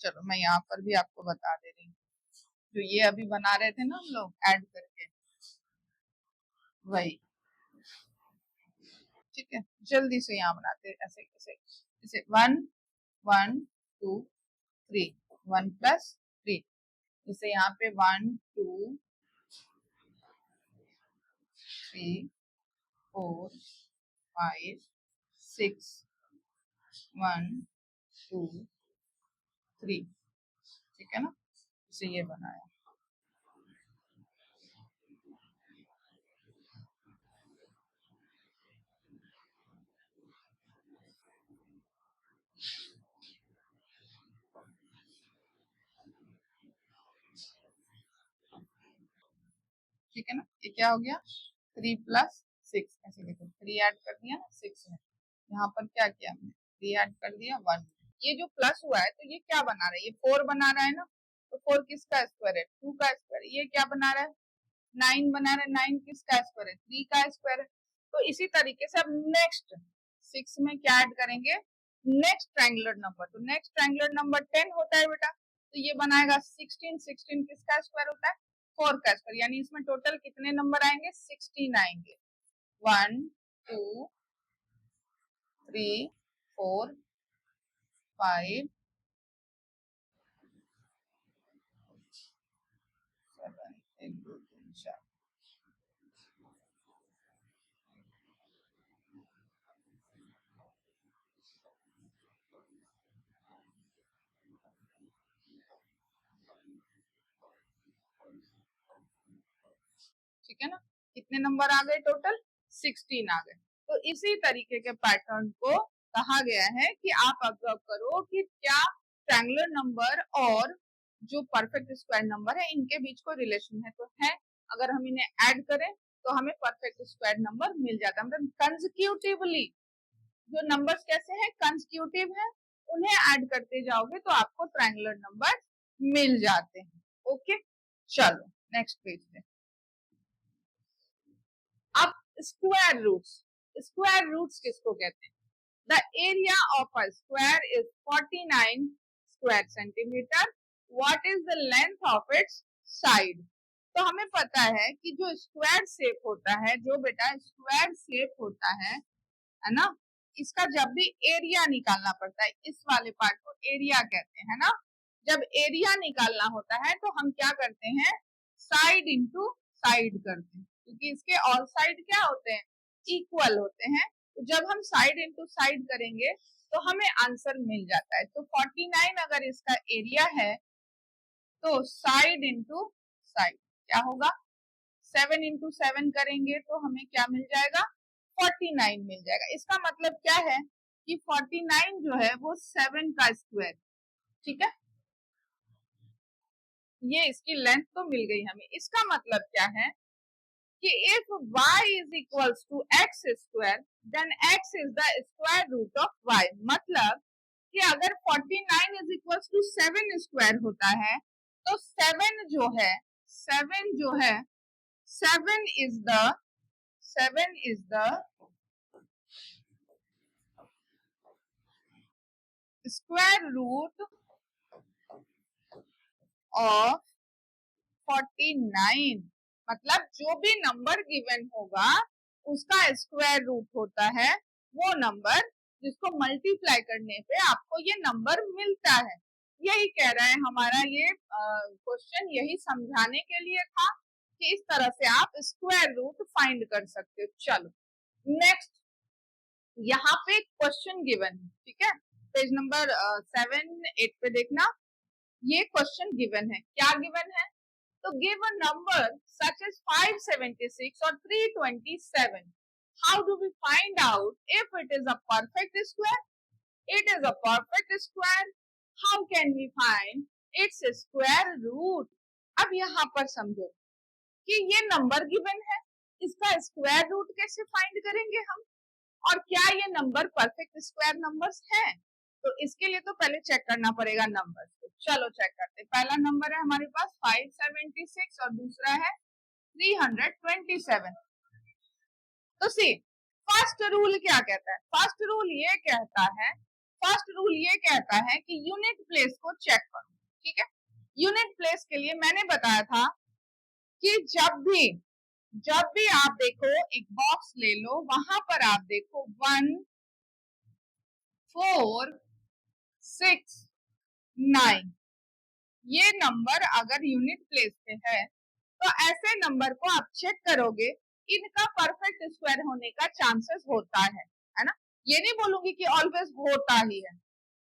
S1: चलो मैं यहाँ पर भी आपको बता दे रही हूँ, जो ये अभी बना रहे थे ना हम लोग ऐड करके, वही। ठीक है, जल्दी से यहाँ बनाते ऐसे ऐसे ऐसे 1 1 2 3 1 प्लस 3, जैसे यहाँ पे 1 2 3 4 5 6 1 2 3, ठीक है ना, इसे ये बनाया। ठीक है ना, ये क्या हो गया 3 प्लस 6, ऐसे देखो 3 ऐड कर दिया ना 6 में, यहाँ पर क्या किया हमने 3 ऐड कर दिया 1। ये जो प्लस हुआ है तो ये क्या बना रहा है, ये 4 बना रहा है ना, तो 4 किसका स्क्वायर है 2 का स्क्वायर। ये क्या बना रहा है 9 बना रहा है, 9 किसका स्क्वायर है 3 का स्क्वायर है। तो इसी तरीके से अब नेक्स्ट 6 में क्या ऐड करेंगे, नेक्स्ट ट्रायंगुलर नंबर। तो नेक्स्ट ट्रायंगुलर नंबर 10 होता है बेटा, तो ये बनाएगा 16। 16 किसका स्क्वायर होता है 4 का स्क्वायर, यानी इसमें टोटल कितने नंबर आएंगे 16 आएंगे। 1 2 3 4 5 7 1 2 3 4। ठीक है ना, कितने नंबर आ गए टोटल 16 आ गए। तो इसी तरीके के पैटर्न को कहा गया है कि आप ऑब्जर्व करो कि क्या ट्रायंगुलर नंबर और जो परफेक्ट स्क्वायर नंबर है इनके बीच कोई रिलेशन है, तो है। अगर हम इन्हें ऐड करें तो हमें परफेक्ट स्क्वायर नंबर मिल जाता है, मतलब कंसेक्यूटिवली जो नंबर्स कैसे हैं कंसेक्यूटिव है, उन्हें ऐड करते जाओगे तो आपको ट्रायंगुलर नंबर मिल जाते हैं। ओके, चलो नेक्स्ट पेज पे। अब स्क्वायर रूट्स किसको कहते हैं? The area of a square is 49 square centimetre. What is the length of its side? तो हमें पता है कि जो स्क्वायर शेप होता है, जो बेटा स्क्वायर शेप होता है ना, इसका जब भी एरिया निकालना पड़ता है, इस वाले पार्ट को एरिया कहते हैं ना। जब एरिया निकालना होता है तो हम क्या करते हैं, साइड इंटू साइड करते हैं, क्योंकि इसके ऑल साइड क्या होते हैं इक्वल होते हैं। तो जब हम साइड इंटू साइड करेंगे तो हमें आंसर मिल जाता है। तो 49 अगर इसका एरिया है तो साइड इंटू साइड क्या होगा, 7 इंटू 7 करेंगे तो हमें क्या मिल जाएगा 49 मिल जाएगा। इसका मतलब क्या है कि 49 जो है वो 7 का स्क्वायर, ठीक है। ये इसकी लेंथ तो मिल गई हमें। इसका मतलब क्या है कि if y is equals to x square then x is the square root of y। मतलब कि अगर 49 is equals to 7 स्क्वायर होता है तो 7 जो है 7 is the square root of 49। मतलब जो भी नंबर गिवन होगा उसका स्क्वायर रूट होता है वो नंबर जिसको मल्टीप्लाई करने पे आपको ये नंबर मिलता है। यही कह रहा है हमारा ये क्वेश्चन, यही समझाने के लिए था कि इस तरह से आप स्क्वायर रूट फाइंड कर सकते हो। चलो नेक्स्ट, यहाँ पे क्वेश्चन गिवन है, ठीक है, पेज नंबर 7-8 पे देखना, ये क्वेश्चन गिवन है। क्या गिवन है? तो give a number such as 576 और 327, how do we find out if it is a perfect square? It is a perfect square. How can we find its square root? अब यहाँ पर समझो कि ये नंबर गिवन है, इसका स्क्वायर रूट कैसे फाइंड करेंगे हम, और क्या ये नंबर परफेक्ट स्क्वायर नंबर्स हैं? तो इसके लिए तो पहले चेक करना पड़ेगा नंबर्स को। चलो चेक करते हैं। पहला नंबर है हमारे पास 576 और दूसरा है 327। तो सी फर्स्ट रूल क्या कहता है? फर्स्ट रूल ये कहता है कि यूनिट प्लेस को चेक करो, ठीक है। यूनिट प्लेस के लिए मैंने बताया था कि जब भी आप देखो, एक बॉक्स ले लो, वहां पर आप देखो 1 4 6 9, ये नंबर अगर यूनिट प्लेस पे है तो ऐसे नंबर को आप चेक करोगे, इनका परफेक्ट स्क्वायर होने का चांसेस होता है ना। ये नहीं बोलूंगी कि ऑलवेज होता ही है,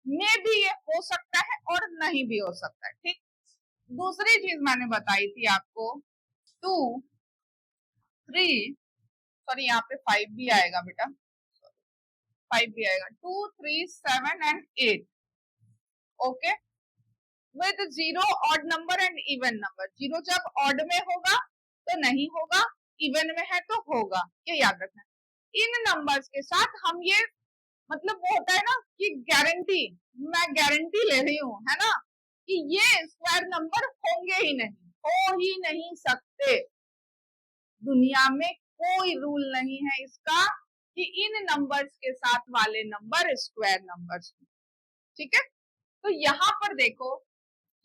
S1: मे भी ये हो सकता है और नहीं भी हो सकता है, ठीक। दूसरी चीज मैंने बताई थी आपको 2 3, सॉरी यहाँ पे 5 भी आएगा बेटा, 5 भी आएगा, 2 3 7 and 8, okay, with 0 odd number and even number. 0 जब ऑड में होगा तो नहीं होगा, इवन में है तो होगा, ये याद रखना। इन नंबर्स के साथ हम ये, मतलब वो होता है ना कि गारंटी, मैं गारंटी ले रही हूँ, है ना, कि ये स्क्वायर नंबर होंगे ही नहीं, हो ही नहीं सकते। दुनिया में कोई रूल नहीं है इसका कि इन नंबर्स के साथ वाले नंबर स्क्वायर नंबर्स, ठीक है। तो यहाँ पर देखो,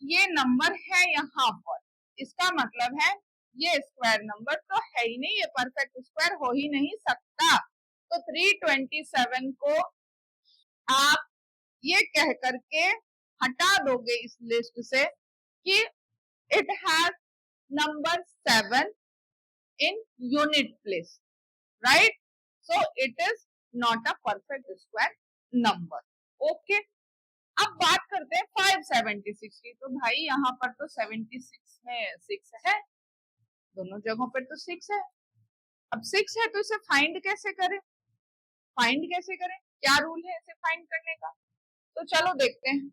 S1: ये नंबर है यहाँ पर, इसका मतलब है ये स्क्वायर नंबर तो है ही नहीं, ये परफेक्ट स्क्वायर हो ही नहीं सकता। तो 327 को आप ये कह करके हटा दोगे इस लिस्ट से कि it has number 7 in unit place, right? So it is not a perfect square number. Okay. अब बात करते हैं 576 की। तो भाई यहाँ पर तो 76 में 6 है, दोनों जगहों पर तो 6 है। अब 6 है तो इसे फाइंड कैसे करें? क्या रूल है इसे फाइंड करने का? तो चलो देखते हैं।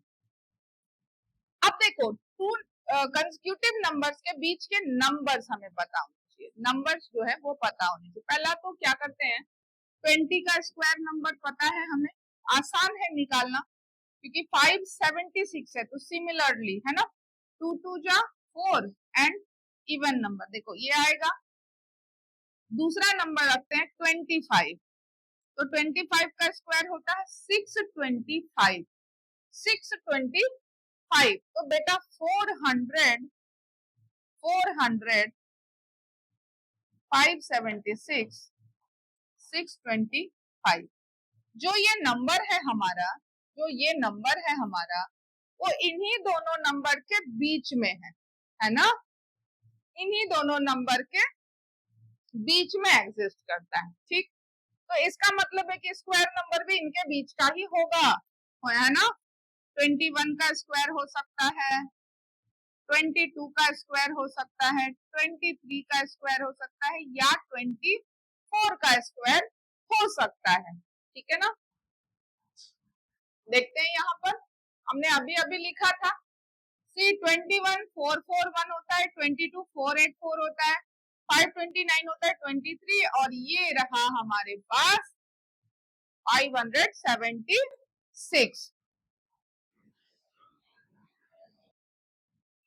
S1: अब देखो, टू कंसेक्यूटिव नंबर्स के बीच के नंबर्स हमें पता होने चाहिए, नंबर्स जो है वो पता होने चाहिए। पहला तो क्या करते हैं, 20 का स्क्वायर नंबर पता है हमें, आसान है निकालना, क्योंकि 576 है तो सिमिलरली, है ना, 2 2 जा 4 एंड इवन नंबर, देखो ये आएगा। दूसरा नंबर रखते हैं 25, तो 25 का स्क्वायर होता है 625, 625, तो बेटा 400 576 625, जो ये नंबर है हमारा, वो इन्हीं दोनों नंबर के बीच में है ना, इन्हीं दोनों नंबर के बीच में एग्जिस्ट करता है, ठीक। तो इसका मतलब है कि स्क्वायर नंबर भी इनके बीच का ही होगा, है ना। 21 का स्क्वायर हो सकता है, 22 का स्क्वायर हो सकता है, 23 का स्क्वायर हो सकता है, या 24 का स्क्वायर हो सकता है, ठीक है ना। देखते हैं यहाँ पर, हमने अभी अभी लिखा था, सी 21 441 होता है, 22 484 होता है, 529 होता है, 23, और ये रहा हमारे पास 576,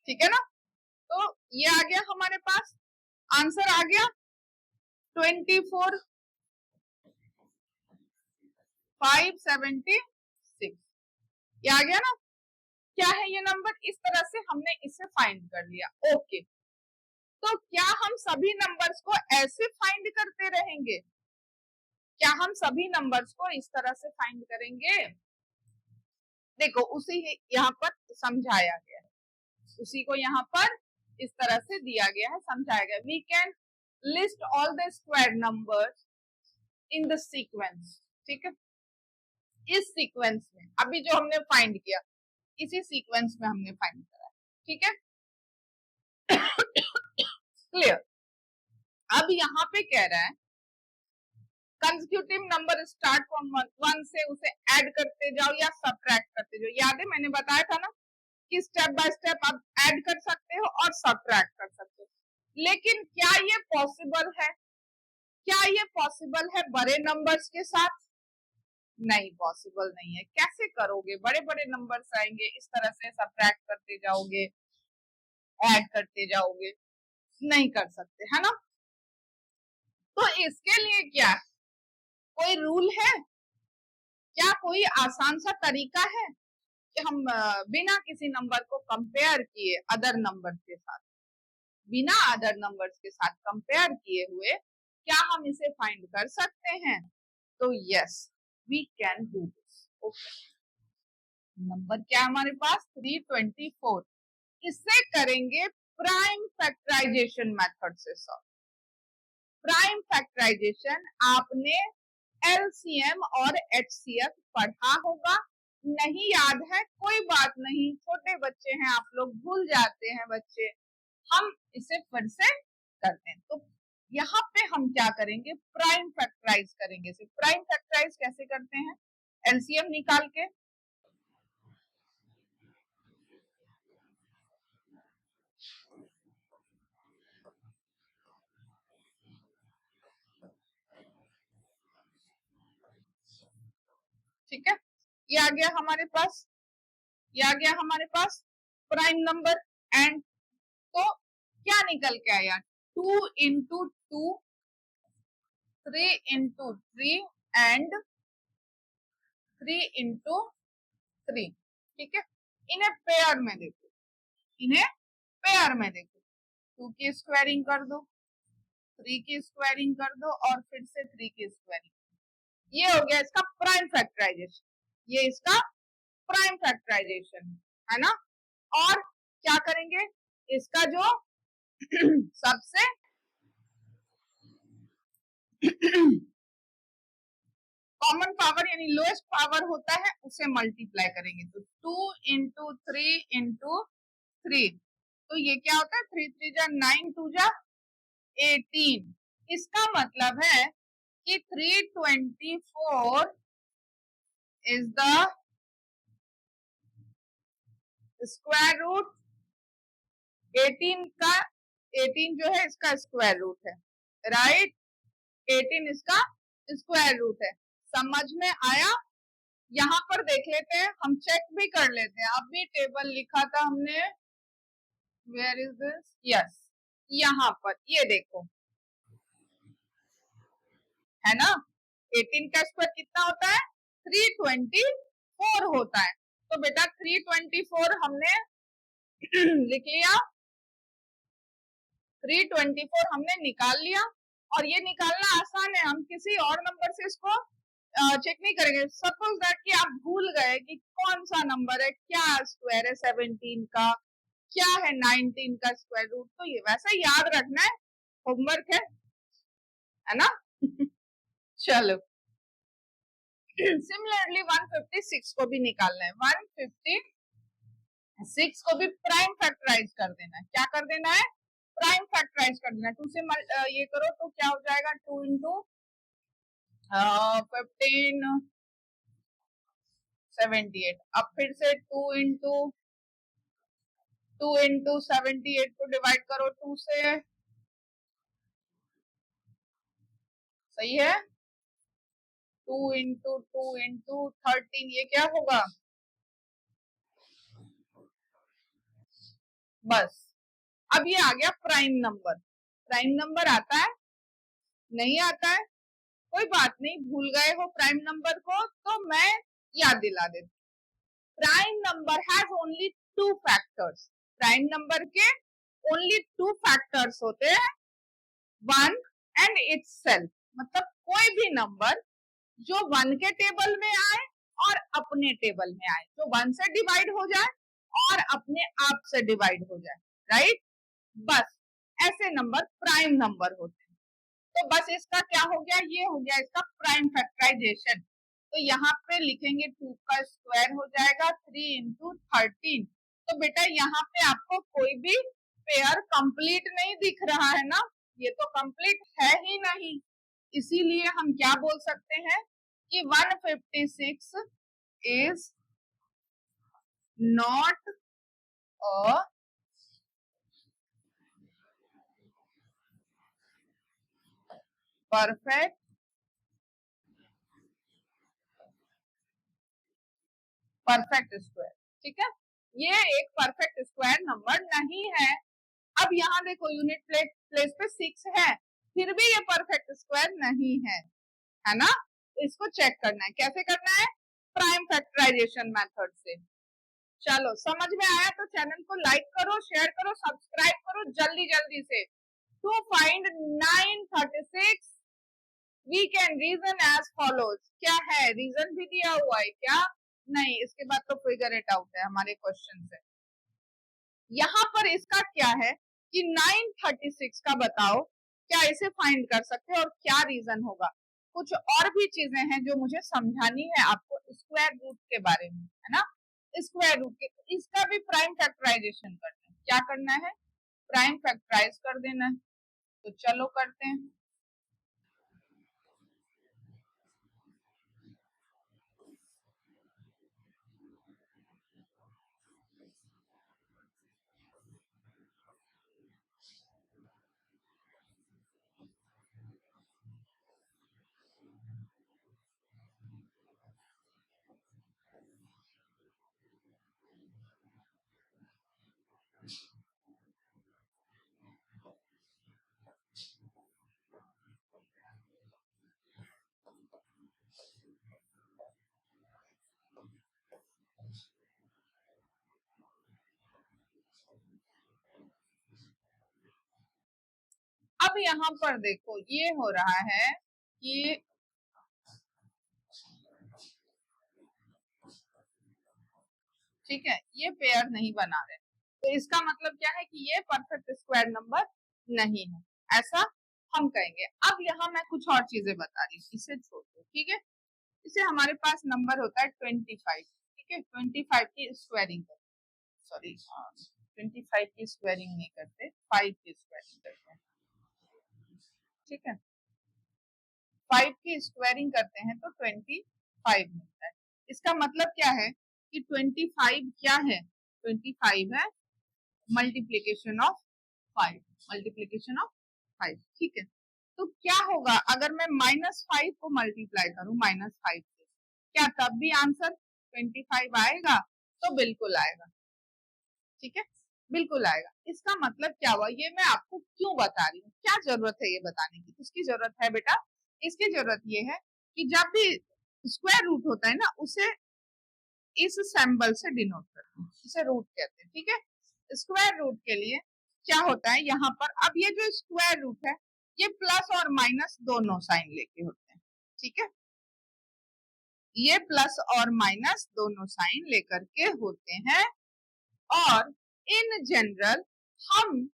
S1: ठीक है ना। तो ये आ गया हमारे पास, आंसर आ गया 24 576, ये आ गया ना। क्या है ये नंबर? इस तरह से हमने इसे फाइंड कर लिया, ओके। तो क्या हम सभी नंबर्स को ऐसे फाइंड करते रहेंगे? क्या हम सभी नंबर्स को इस तरह से फाइंड करेंगे? देखो उसी यहाँ पर समझाया गया है, उसी को यहाँ पर इस तरह से दिया गया है, समझाया गया। We can list all the square numbers in the sequence, ठीक है। इस सीक्वेंस में अभी जो हमने फाइंड किया, इसी सीक्वेंस में हमने फाइंड करा, ठीक है। क्लियर। अब यहाँ पे कह रहा है कंसेक्यूटिव नंबर स्टार्ट फ्रॉम 1 से उसे ऐड करते जाओ या सब्ट्रैक्ट करते जाओ। याद है मैंने बताया था ना कि स्टेप बाय स्टेप आप ऐड कर सकते हो और सब्ट्रैक्ट कर सकते हो, लेकिन क्या ये पॉसिबल है? क्या ये पॉसिबल है बड़े नंबर्स के साथ? नहीं, पॉसिबल नहीं है। कैसे करोगे? बड़े बड़े नंबर्स आएंगे, इस तरह से सब्ट्रैक्ट करते जाओगे, ऐड करते जाओगे, नहीं कर सकते, है ना। तो इसके लिए क्या कोई रूल है? क्या कोई आसान सा तरीका है कि हम बिना किसी नंबर को कंपेयर किए अदर नंबर के साथ, बिना अदर नंबर्स के साथ कंपेयर किए हुए क्या हम इसे फाइंड कर सकते हैं? तो yes, we can do this. Okay, number क्या हमारे पास 324। इससे करेंगे प्राइम फैक्टराइजेशन मेथड से सॉल्व। प्राइम फैक्टराइजेशन आपने एलसीएम और एचसीएफ पढ़ा होगा, नहीं याद है कोई बात नहीं, छोटे बच्चे हैं आप लोग, भूल जाते हैं बच्चे, हम इसे फिर से करते हैं। तो यहाँ पे हम क्या करेंगे? प्राइम फैक्टराइज करेंगे। प्राइम फैक्टराइज कैसे करते हैं? एलसीएम निकाल के, ठीक है, ये आ गया हमारे पास, ये आ गया हमारे पास प्राइम नंबर। एंड तो क्या निकल के आया? 2 इंटू 2, 3 इंटू 3 एंड 3 इंटू 3, ठीक है। इन्हें पेयर में देखो, इन्हें पेयर में देखो, 2 की स्क्वायरिंग कर दो, 3 की स्क्वायरिंग कर दो और फिर से 3 की स्क्वायरिंग। ये हो गया इसका प्राइम फैक्टराइजेशन, ये इसका प्राइम फैक्टराइजेशन है ना। और क्या करेंगे? इसका जो सबसे कॉमन पावर यानी लोएस्ट पावर होता है उसे मल्टीप्लाई करेंगे। तो 2 इंटू 3 इंटू 3, तो ये क्या होता है? 3 3 जा 9, 2 जा 18। इसका मतलब है कि 324 इज द स्क्वायर रूट 18 का, 18 जो है इसका स्क्वायर रूट है, राइट। 18 इसका स्क्वायर रूट है। समझ में आया? यहाँ पर देख लेते हैं, हम चेक भी कर लेते हैं। अभी टेबल लिखा था हमने, वेयर इज दिस? यस, यहाँ पर ये देखो, है ना। 18 का स्क्वायर कितना होता है? 324 होता है। तो बेटा 324 हमने लिख लिया, 324 हमने निकाल लिया। और ये निकालना आसान है, हम किसी और नंबर से इसको चेक नहीं करेंगे। सपोज दैट कि आप भूल गए कि कौन सा नंबर है, क्या स्क्वायर है 17 का, क्या है 19 का स्क्वायर रूट, तो ये वैसे याद रखना है, होमवर्क है ना। चलो, सिमिलरली 156 को भी निकालना है, 156 को भी प्राइम फैक्टराइज कर देना है। क्या कर देना है? प्राइम फैक्टराइज कर देना है। 2 से ये करो तो क्या हो जाएगा? 2 इंटू 15 78। अब फिर से 2 इंटू 78 को डिवाइड करो 2 से, सही है। 2 इंटू 2 इंटू 13, ये क्या होगा? बस, अब ये आ गया प्राइम नंबर। प्राइम नंबर आता है? नहीं आता है, कोई बात नहीं, भूल गए हो प्राइम नंबर को तो मैं याद दिला देती। Prime number has only 2 factors. Prime number के ओनली 2 फैक्टर्स होते हैं, 1 एंड इट्ससेल्फ। मतलब कोई भी नंबर जो 1 के टेबल में आए और अपने टेबल में आए, जो 1 से डिवाइड हो जाए और अपने आप से डिवाइड हो जाए, राइट। बस ऐसे नंबर प्राइम नंबर होते हैं। तो बस इसका क्या हो गया, ये हो गया इसका प्राइम फैक्टराइजेशन। तो यहाँ पे लिखेंगे 2 का स्क्वायर हो जाएगा 3 इंटू 13। तो बेटा यहाँ पे आपको कोई भी पेयर कंप्लीट नहीं दिख रहा है ना, ये तो कंप्लीट है ही नहीं। इसीलिए हम क्या बोल सकते हैं कि 156 is not a perfect square. ठीक है, ये एक परफेक्ट स्क्वायर नंबर नहीं है। अब यहाँ देखो यूनिट प्लेस पे 6 है, फिर भी ये परफेक्ट स्क्वायर नहीं है ना। तो इसको चेक करना है, कैसे करना है, प्राइम फैक्टराइजेशन मेथड से। चलो समझ में आया तो चैनल को लाइक करो, शेयर करो, सब्सक्राइब करो जल्दी जल्दी से। To find 936 we can reason as follows. क्या है, रीजन भी दिया हुआ है क्या, नहीं, इसके बाद तो फिगर इट आउट है हमारे क्वेश्चन से। यहाँ पर इसका क्या है कि 936 का बताओ, क्या इसे फाइंड कर सकते हैं और क्या रीजन होगा। कुछ और भी चीजें हैं जो मुझे समझानी है आपको स्क्वायर रूट के बारे में, है ना। स्क्वायर रूट के, इसका भी प्राइम फैक्टराइजेशन करना है। क्या करना है, प्राइम फैक्टराइज कर देना है। तो चलो करते हैं। अब यहाँ पर देखो ये हो रहा है कि ठीक है, ये पेयर नहीं बना रहे, तो इसका मतलब क्या है कि ये परफेक्ट स्क्वायर नंबर नहीं है, ऐसा हम कहेंगे। अब यहाँ मैं कुछ और चीजें बता रही हूँ, इसे छोड़ दो, ठीक है। इसे हमारे पास नंबर होता है 25, ठीक है। 25 की स्क्वायरिंग करते, सॉरी 25 की स्क्वायरिंग नहीं करते, 5 की स्क्वायरिंग करते हैं, ठीक है। 5 की स्क्वायरिंग करते हैं तो 25 मिलता है। इसका मतलब क्या है कि 25 क्या है, 25 है मल्टीप्लीकेशन ऑफ 5, मल्टीप्लीकेशन ऑफ 5, ठीक है। तो क्या होगा अगर मैं -5 को मल्टीप्लाई करूं -5 से, क्या तब भी आंसर 25 आएगा, तो बिल्कुल आएगा, ठीक है, बिल्कुल आएगा। इसका मतलब क्या हुआ, ये मैं आपको क्यों बता रही हूँ, क्या जरूरत है ये बताने की, किसकी जरूरत है बेटा, इसकी जरूरत ये है कि जब भी स्क्वायर रूट होता है ना, उसे इस सिंबल से डिनोट करते हैं, इसे रूट कहते हैं, ठीक है। स्क्वायर रूट के लिए क्या होता है यहाँ पर, अब ये जो स्क्वायर रूट है ये प्लस और माइनस दोनों साइन लेके होते हैं, ठीक है। ये प्लस और माइनस दोनों साइन लेकर के होते हैं, और इन जनरल हम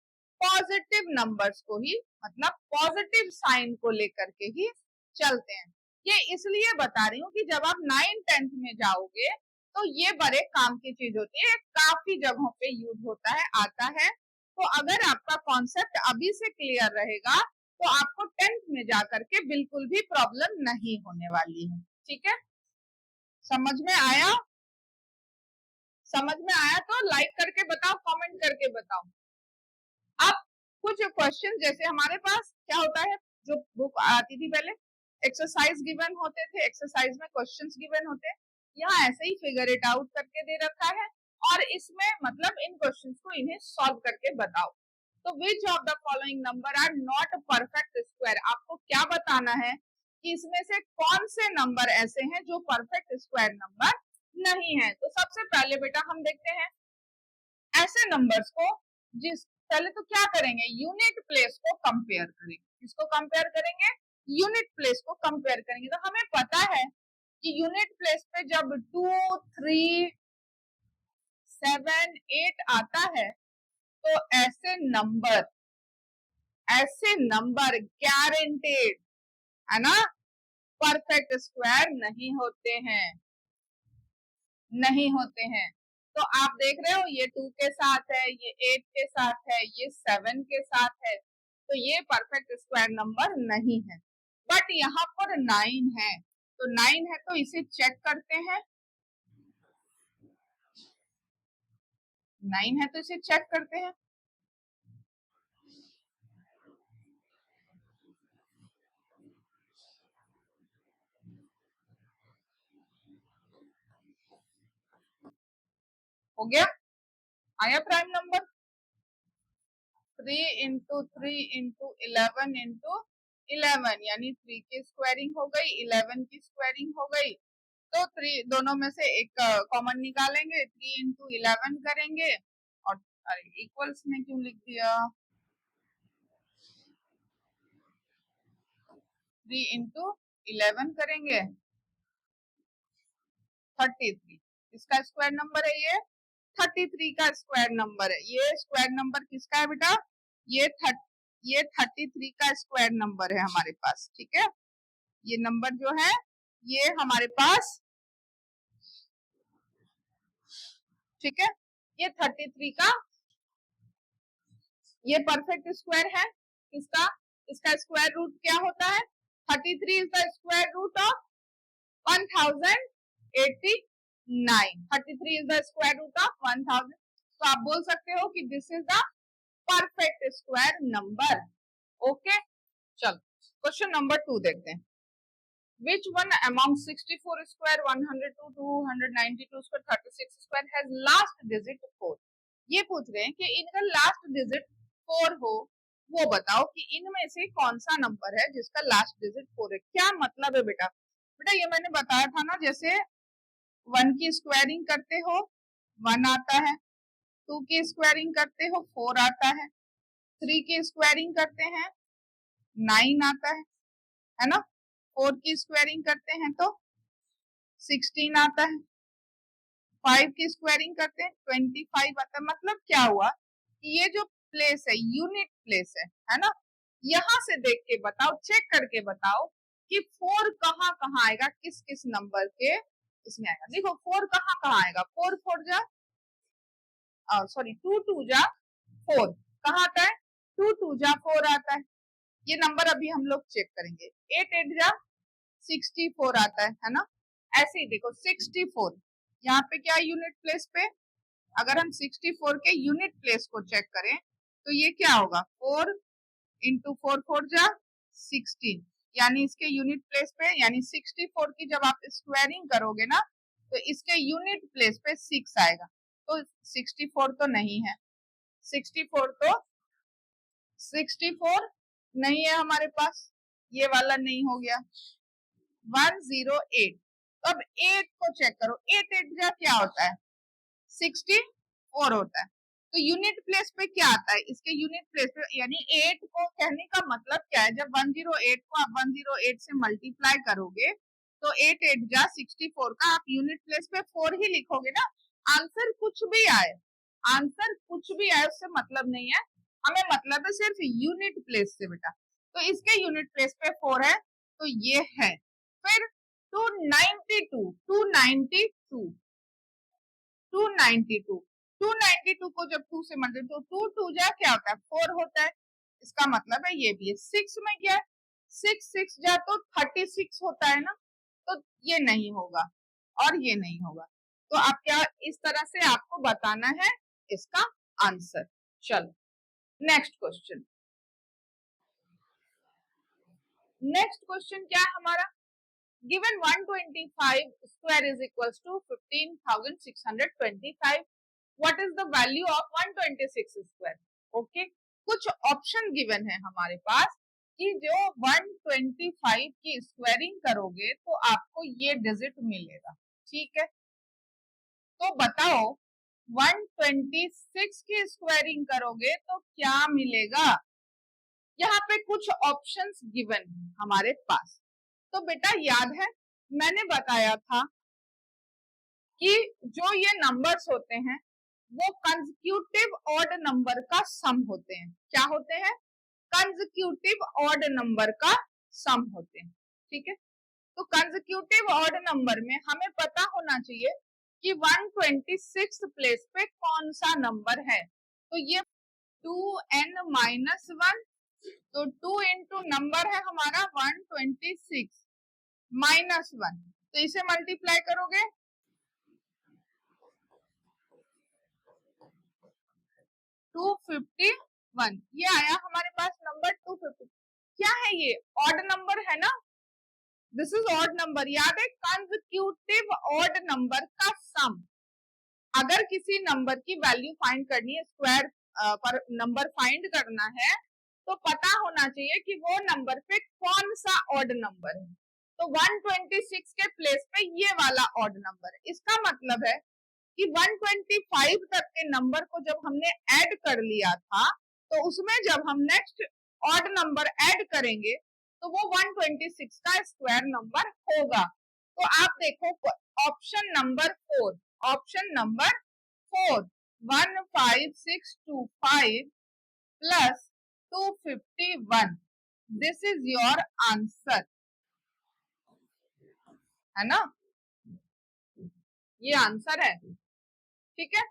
S1: पॉजिटिव नंबर्स को ही, मतलब पॉजिटिव साइन को लेकर के ही चलते हैं। ये इसलिए बता रही हूँ कि जब आप 9th-10th में जाओगे तो ये बड़े काम की चीज होती है, काफी जगहों पे यूज होता है, आता है। तो अगर आपका कॉन्सेप्ट अभी से क्लियर रहेगा तो आपको 10th में जाकर के बिल्कुल भी प्रॉब्लम नहीं होने वाली है, ठीक है। समझ में आया, समझ में आया तो लाइक करके बताओ, कमेंट करके बताओ। अब कुछ क्वेश्चन, जैसे हमारे पास क्या होता है, जो बुक आती थी पहले, एक्सरसाइज गिवन होते थे, एक्सरसाइज में क्वेश्चंस गिवन होते हैं, यहाँ ऐसे ही फिगर इट आउट करके दे रखा है, और इसमें मतलब इन क्वेश्चंस को इन्हें सॉल्व करके बताओ। तो which of the following number are not perfect square, आपको क्या बताना है कि इसमें से कौन से नंबर ऐसे हैं जो परफेक्ट स्क्वायर नंबर नहीं है। तो सबसे पहले बेटा हम देखते हैं ऐसे नंबर्स को, जिस पहले तो क्या करेंगे, यूनिट प्लेस को कंपेयर करेंगे, किसको कंपेयर करेंगे, यूनिट प्लेस को कंपेयर करेंगे। तो हमें पता है कि यूनिट प्लेस पे जब 2, 3, 7, 8 आता है तो ऐसे नंबर गारंटेड है ना, परफेक्ट स्क्वायर नहीं होते हैं। तो आप देख रहे हो ये 2 के साथ है, ये 8 के साथ है, ये 7 के साथ है, तो ये परफेक्ट स्क्वायर नंबर नहीं है। बट यहाँ पर 9 है, तो 9 है तो इसे चेक करते हैं। 9 है तो इसे चेक करते हैं। हो गया, आया prime number. 3 into 3 into 11 into 11 यानी 3 की स्क्वायरिंग हो गई, 11 की स्क्वायरिंग हो गई। तो 3 दोनों में से एक कॉमन निकालेंगे, 3 इंटू 11 करेंगे और अरे इक्वल्स में क्यों लिख दिया, 3 इंटू 11 करेंगे 33। इसका स्क्वायर नंबर है ये, 33 का स्क्वायर नंबर है ये। स्क्वायर नंबर किसका है बेटा, ये 33 का स्क्वायर नंबर है हमारे पास। ठीक है, ये नंबर जो है ये हमारे पास, ठीक है, ये 33 का ये परफेक्ट स्क्वायर है। इसका इसका स्क्वायर रूट क्या होता है, 33 is the square root of 1089। 33 is the square root of 1000। तो आप बोल सकते हो कि this is the perfect square number. Okay, चलो क्वेश्चन नंबर 2 देखते हैं। Which one among 64 square, 102, 292 square, 36 square has last digit 4? ये पूछ रहे हैं कि इनका लास्ट डिजिट 4 हो, वो बताओ कि इनमें से कौन सा नंबर है जिसका लास्ट डिजिट 4 है। क्या मतलब है बेटा, बेटा ये मैंने बताया था ना, जैसे 1 की स्क्वायरिंग करते हो 1 आता है, 2 की स्क्वायरिंग करते हो 4 आता है, 3 की स्क्वायरिंग करते हैं 9 आता है ना, 4 की स्क्वायरिंग करते हैं तो 16 आता है, 5 की स्क्वायरिंग करते हैं 25 आता है। मतलब क्या हुआ कि ये जो प्लेस है यूनिट प्लेस है ना, यहां से देख के बताओ, चेक करके बताओ कि 4 कहाँ कहाँ आएगा, किस किस नंबर के इसमें आएगा। देखो 4 कहाँ कहाँ आएगा, 4 4 जा सॉरी 2 2 जा 4 कहाँ आता है, 2 2 जा 4 आता है। ये नंबर अभी हम लोग चेक करेंगे। 8 8 जा 64 आता है ना। ऐसे ही देखो 64 यहाँ पे क्या यूनिट प्लेस पे, अगर हम 64 के यूनिट प्लेस को चेक करें तो ये क्या होगा, 4 इंटू 4 4 जा 16, यानी इसके यूनिट प्लेस पे, यानी 64 की जब आप स्क्वायरिंग करोगे ना तो इसके यूनिट प्लेस पे 6 आएगा। तो 64 तो नहीं है, 64 तो 64 नहीं है हमारे पास, ये वाला नहीं हो गया। 108, तो अब 8 को चेक करो, 8 8 जा क्या होता है, 64 होता है। तो यूनिट प्लेस पे क्या आता है, इसके यूनिट प्लेस पे, यानी 8 को कहने का मतलब क्या है, जब 108 को आप 108 से मल्टीप्लाई करोगे तो 8 8 जा 64 का आप यूनिट प्लेस पे 4 ही लिखोगे ना। आंसर कुछ भी आए, आंसर कुछ भी आए उससे मतलब नहीं है, हमें मतलब है सिर्फ यूनिट प्लेस से बेटा। तो इसके यूनिट प्लेस पे 4 है तो ये है। फिर 292 292 292 292 को जब 2 से मल्टीप्लाई, तो 2 2 जा क्या होता है 4 होता है, इसका मतलब है ये भी है। 6 में क्या है, 6 6 जा तो 36 होता है ना, तो ये नहीं होगा और ये नहीं होगा। तो आप क्या, इस तरह से आपको बताना है इसका आंसर। चलो नेक्स्ट क्वेश्चन, नेक्स्ट क्वेश्चन क्या है हमारा, given 125 square is equals to 15,625, what is the value of 126 square? Okay, कुछ ऑप्शन गिवन है हमारे पास कि जो 125 की स्क्वायरिंग करोगे तो आपको ये डिजिट मिलेगा। ठीक है, तो बताओ 126 की स्क्वायरिंग करोगे तो क्या मिलेगा। यहाँ पे कुछ ऑप्शंस गिवन है हमारे पास। तो बेटा याद है मैंने बताया था कि जो ये नंबर्स होते हैं वो कंसेक्यूटिव ऑड नंबर का सम होते हैं। क्या होते हैं? कंसेक्यूटिव ऑड नंबर का सम होते हैं। ठीक है, तो कंसेक्यूटिव ऑड नंबर में हमें पता होना चाहिए कि 126 प्लेस पे कौन सा नंबर है। तो ये 2n-1, तो 2 इंटू नंबर है हमारा 126 -1, तो इसे मल्टीप्लाई करोगे 251, ये आया हमारे पास नंबर 250। क्या है ये? ऑड नंबर है ना, दिस इज ऑड नंबर। याद है कंसेक्यूटिव ऑड नंबर का सम। अगर किसी नंबर की वैल्यू फाइंड करनी है, स्क्वायर पर नंबर फाइंड करना है, तो पता होना चाहिए कि वो नंबर पे कौन सा ऑड नंबर है। तो 126 के प्लेस पे ये वाला ऑड नंबर है। इसका मतलब है कि 125 तक के नंबर को जब हमने ऐड कर लिया था, तो उसमें जब हम नेक्स्ट ऑड नंबर ऐड करेंगे तो वो 126 का स्क्वायर नंबर होगा। तो आप देखो option number 4, option number 4, 15625 plus 251, this is your answer, है ना? ये आंसर है। ठीक है,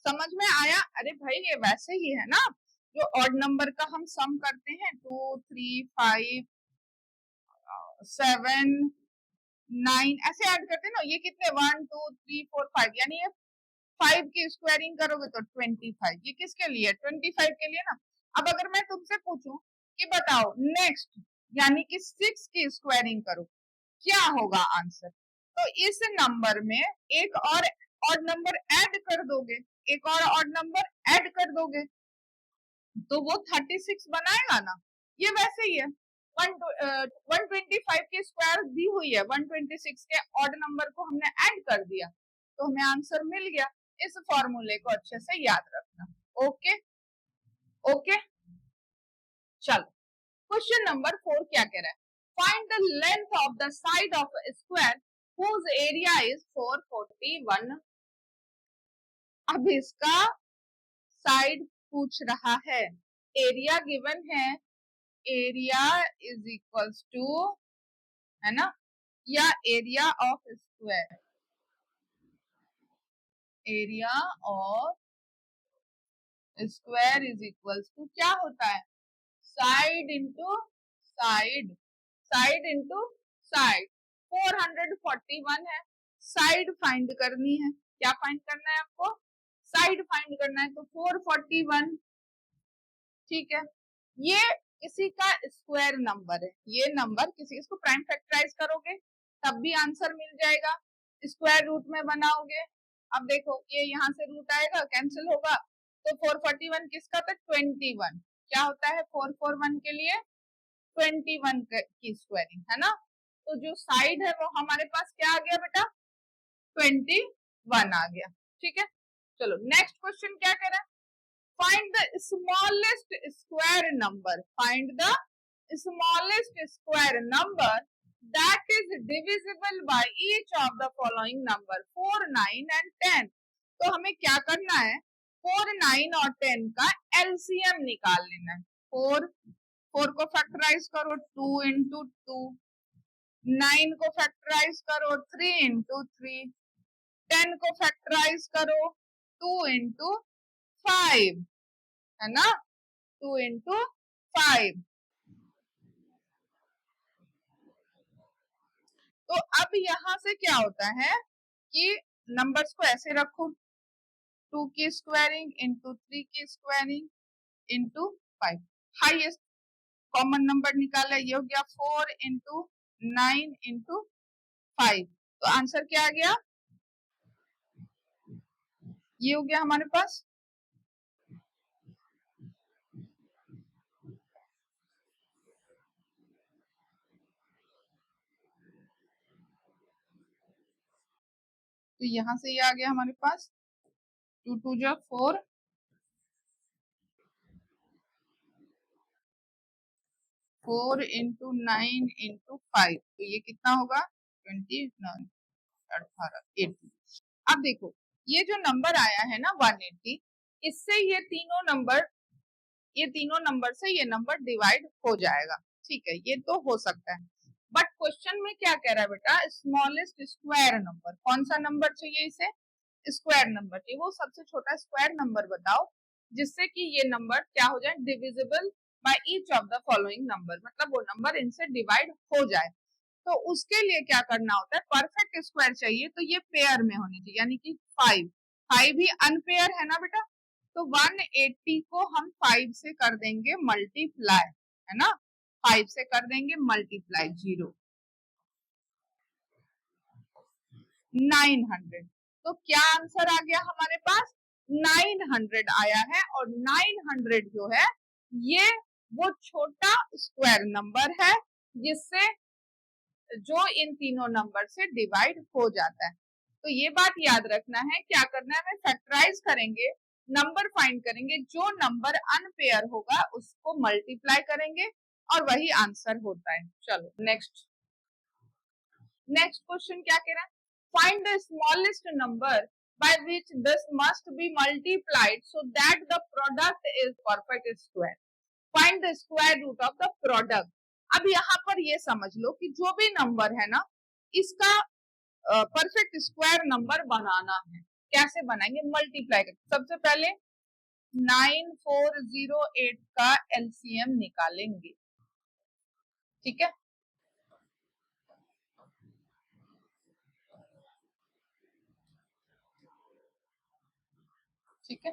S1: समझ में आया? अरे भाई ये वैसे ही है ना जो ऑड नंबर का हम सम करते हैं, 2 3 5 7 9 ऐसे ऐड करते हैं ना। ये कितने 1 2 3 4 5, यानी ये 5 की स्क्वायरिंग करोगे तो 25। ये किसके लिए? 25 के लिए ना। अब अगर मैं तुमसे पूछूं कि बताओ नेक्स्ट यानी कि 6 की स्क्वायरिंग करो, क्या होगा आंसर? तो इस नंबर में एक और ऑड नंबर ऐड कर दोगे, एक और ऑड नंबर ऐड कर दोगे तो वो 36 बनाएगा ना। ये वैसे ही है, 125 की स्क्वायर दी हुई है, 126 के ऑड नंबर को हमने ऐड कर दिया तो हमें आंसर मिल गया। इस फॉर्मूले को अच्छे से याद रखना। ओके ओके, चलो क्वेश्चन नंबर 4 क्या कह रहा है? Find the length of the side of square whose area is 441। अब इसका साइड पूछ रहा है, एरिया गिवन है, एरिया इज इक्वल्स टू, है ना, या area of square, area of square is equals to क्या होता है? Side into side, side into side. 441 है, साइड फाइंड करनी है। क्या फाइंड करना है आपको? साइड फाइंड करना है, तो 441। ठीक है, ये किसी का स्क्वायर नंबर है, ये नंबर किसी, इसको प्राइम फैक्टराइज करोगे तब भी आंसर मिल जाएगा, स्क्वायर रूट में बनाओगे। अब देखो ये यहाँ से रूट आएगा, कैंसिल होगा, तो 441 किसका था? 21। क्या होता है 441 के लिए? 21 की स्क्वायरिंग, है ना। तो जो साइड है वो हमारे पास क्या आ गया बेटा? 21 आ गया। ठीक है, चलो नेक्स्ट क्वेश्चन क्या कह रहा है? Find the smallest square number. Find the smallest square number that is divisible by each of the following number 4, 9 and 10। तो हमें क्या करना है? 4, 9 और 10 का एलसीएम निकाल लेना है। 4 को फैक्टराइज करो 2 इंटू 2, 9 को फैक्टराइज करो 3 इंटू 3, 10 को फैक्टराइज करो 2 इंटू 5, है ना, 2 इंटू 5। तो अब यहां से क्या होता है कि नंबर्स को ऐसे रखो, 2 की स्क्वायरिंग इंटू 3 की squaring into 5। Highest common number निकाला, ये हो गया 4 इंटू 9 इंटू 5। तो आंसर क्या आ गया? ये हो गया हमारे पास। तो यहां से ये आ गया हमारे पास 2 2 जा 4, 4 इंटू 9 इंटू 5, तो ये कितना होगा 29, 18, 80। अब देखो ये जो नंबर आया है ना 180, इससे ये तीनों नंबर से ये नंबर डिवाइड हो जाएगा। ठीक है, ये तो हो सकता है, बट क्वेश्चन में क्या कह रहा है बेटा, स्मॉलेस्ट स्क्वायर नंबर, कौन सा नंबर चाहिए इसे, स्क्वायर नंबर चाहिए, वो सबसे छोटा स्क्वायर नंबर बताओ जिससे कि ये नंबर क्या हो जाए, divisible by each of the following number, मतलब वो नंबर इनसे डिवाइड हो जाए। तो उसके लिए क्या करना होता है, परफेक्ट स्क्वायर चाहिए तो ये पेयर में होनी चाहिए, यानी कि 5, 5 ही अनपेयर है ना बेटा, तो 180 को हम 5 से कर देंगे मल्टीप्लाई, है ना, 5 से कर देंगे मल्टीप्लाई, 0, 900। तो क्या आंसर आ गया हमारे पास, 900 आया है, और 900 जो है ये वो छोटा स्क्वायर नंबर है जिससे जो इन तीनों नंबर से डिवाइड हो जाता है। तो ये बात याद रखना है, क्या करना है, हमें फैक्टराइज करेंगे, नंबर फाइंड करेंगे, जो नंबर अनपेयर होगा उसको मल्टीप्लाई करेंगे और वही आंसर होता है। चलो नेक्स्ट क्वेश्चन क्या कह रहा है, find the smallest number by which this must be multiplied so that the product is perfect square. Find the square root of the product. अब यहाँ पर ये समझ लो कि जो भी नंबर है ना, इसका परफेक्ट स्क्वायर नंबर बनाना है, कैसे बनाएंगे, मल्टीप्लाई करके। सबसे पहले 9408 का एलसीएम निकालेंगे, ठीक है, ठीक है,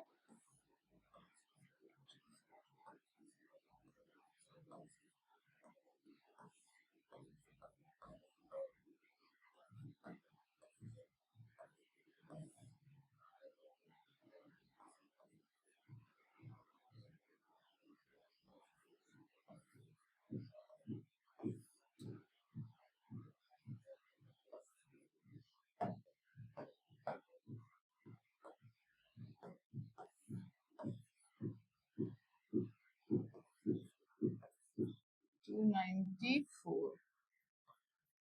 S1: 294,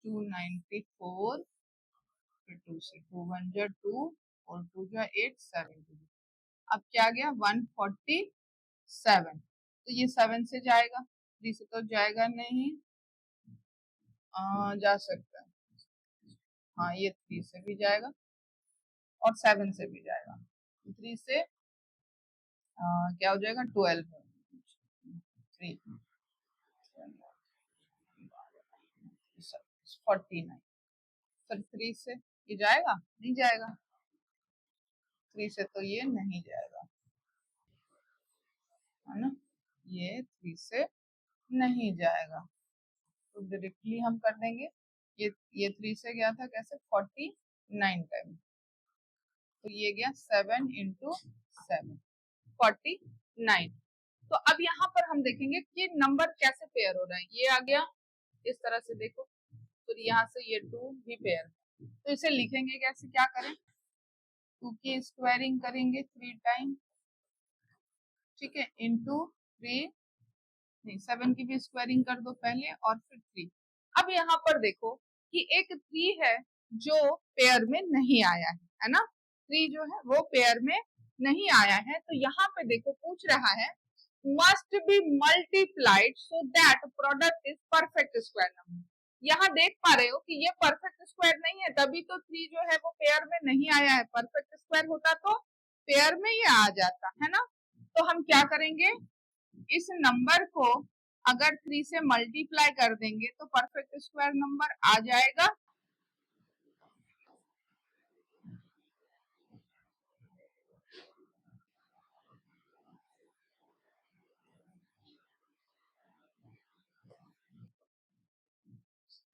S1: 294, फिर 2 से 2 1 जा 2 और 2 जा 8, 7। अब क्या गया 147, तो ये 7 से जाएगा, 3 से तो जाएगा नहीं, जा सकता है, हाँ ये 3 से भी जाएगा और 7 से भी जाएगा, 3 से क्या हो जाएगा 12, 3 49, फिर 3 से ये जाएगा, नहीं जाएगा, 3 से तो ये नहीं जाएगा, है ना, ये 3 से नहीं जाएगा, तो डायरेक्टली हम कर देंगे, ये 3 से गया था कैसे 49 टाइम, तो ये गया 7 इंटू 7, 49। तो अब यहाँ पर हम देखेंगे कि नंबर कैसे पेयर हो रहा है, ये आ गया इस तरह से, देखो तो यहाँ से ये 2 भी पेयर, तो इसे लिखेंगे कैसे, क्या करें, 2 की स्क्वायरिंग करेंगे 3 टाइम, ठीक है, इंटू 3, नहीं 7 की भी स्क्वायरिंग कर दो पहले और फिर 3। अब यहाँ पर देखो कि एक 3 है जो पेयर में नहीं आया है ना, 3 जो है वो पेयर में नहीं आया है, तो यहाँ पे देखो पूछ रहा है must be multiplied so that product is perfect square number. यहाँ देख पा रहे हो कि ये परफेक्ट स्क्वायर नहीं है, तभी तो 3 जो है वो पेयर में नहीं आया है, परफेक्ट स्क्वायर होता तो पेयर में ये आ जाता है ना। तो हम क्या करेंगे, इस नंबर को अगर 3 से मल्टीप्लाई कर देंगे तो परफेक्ट स्क्वायर नंबर आ जाएगा।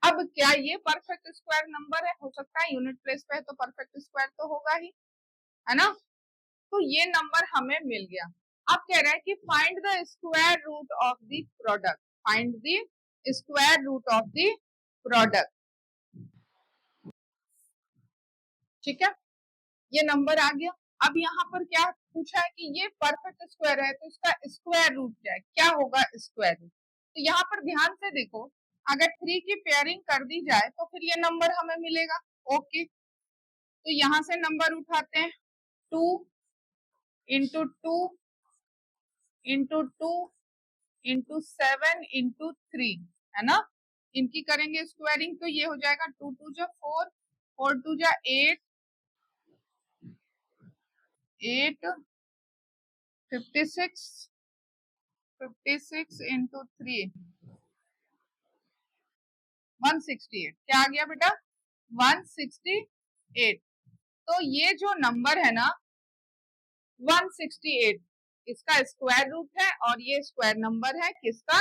S1: अब क्या ये परफेक्ट स्क्वायर नंबर है, हो सकता है यूनिट प्लेस पे है तो परफेक्ट स्क्वायर तो होगा ही, है ना, तो ये नंबर हमें मिल गया। अब कह रहा है कि find the square root of the product, find the square root of the product, ठीक है, ये नंबर आ गया। अब यहाँ पर क्या पूछा है कि ये परफेक्ट स्क्वायर है तो इसका स्क्वायर रूट क्या है, क्या होगा स्क्वायर रूट, तो यहाँ पर ध्यान से देखो, अगर 3 की पेयरिंग कर दी जाए तो फिर ये नंबर हमें मिलेगा। ओके, तो यहाँ से नंबर उठाते हैं, 2 इंटू 2 इंटू 2 इंटू 7 इंटू 3, है ना। इनकी करेंगे स्क्वायरिंग तो ये हो जाएगा 2 2 जा 4, 4 2 जा 8, 8 56, 56 इंटू 3 168। क्या आ गया बेटा? 168। तो ये जो नंबर है ना 168, इसका स्क्वायर रूट है और ये स्क्वायर नंबर है किसका?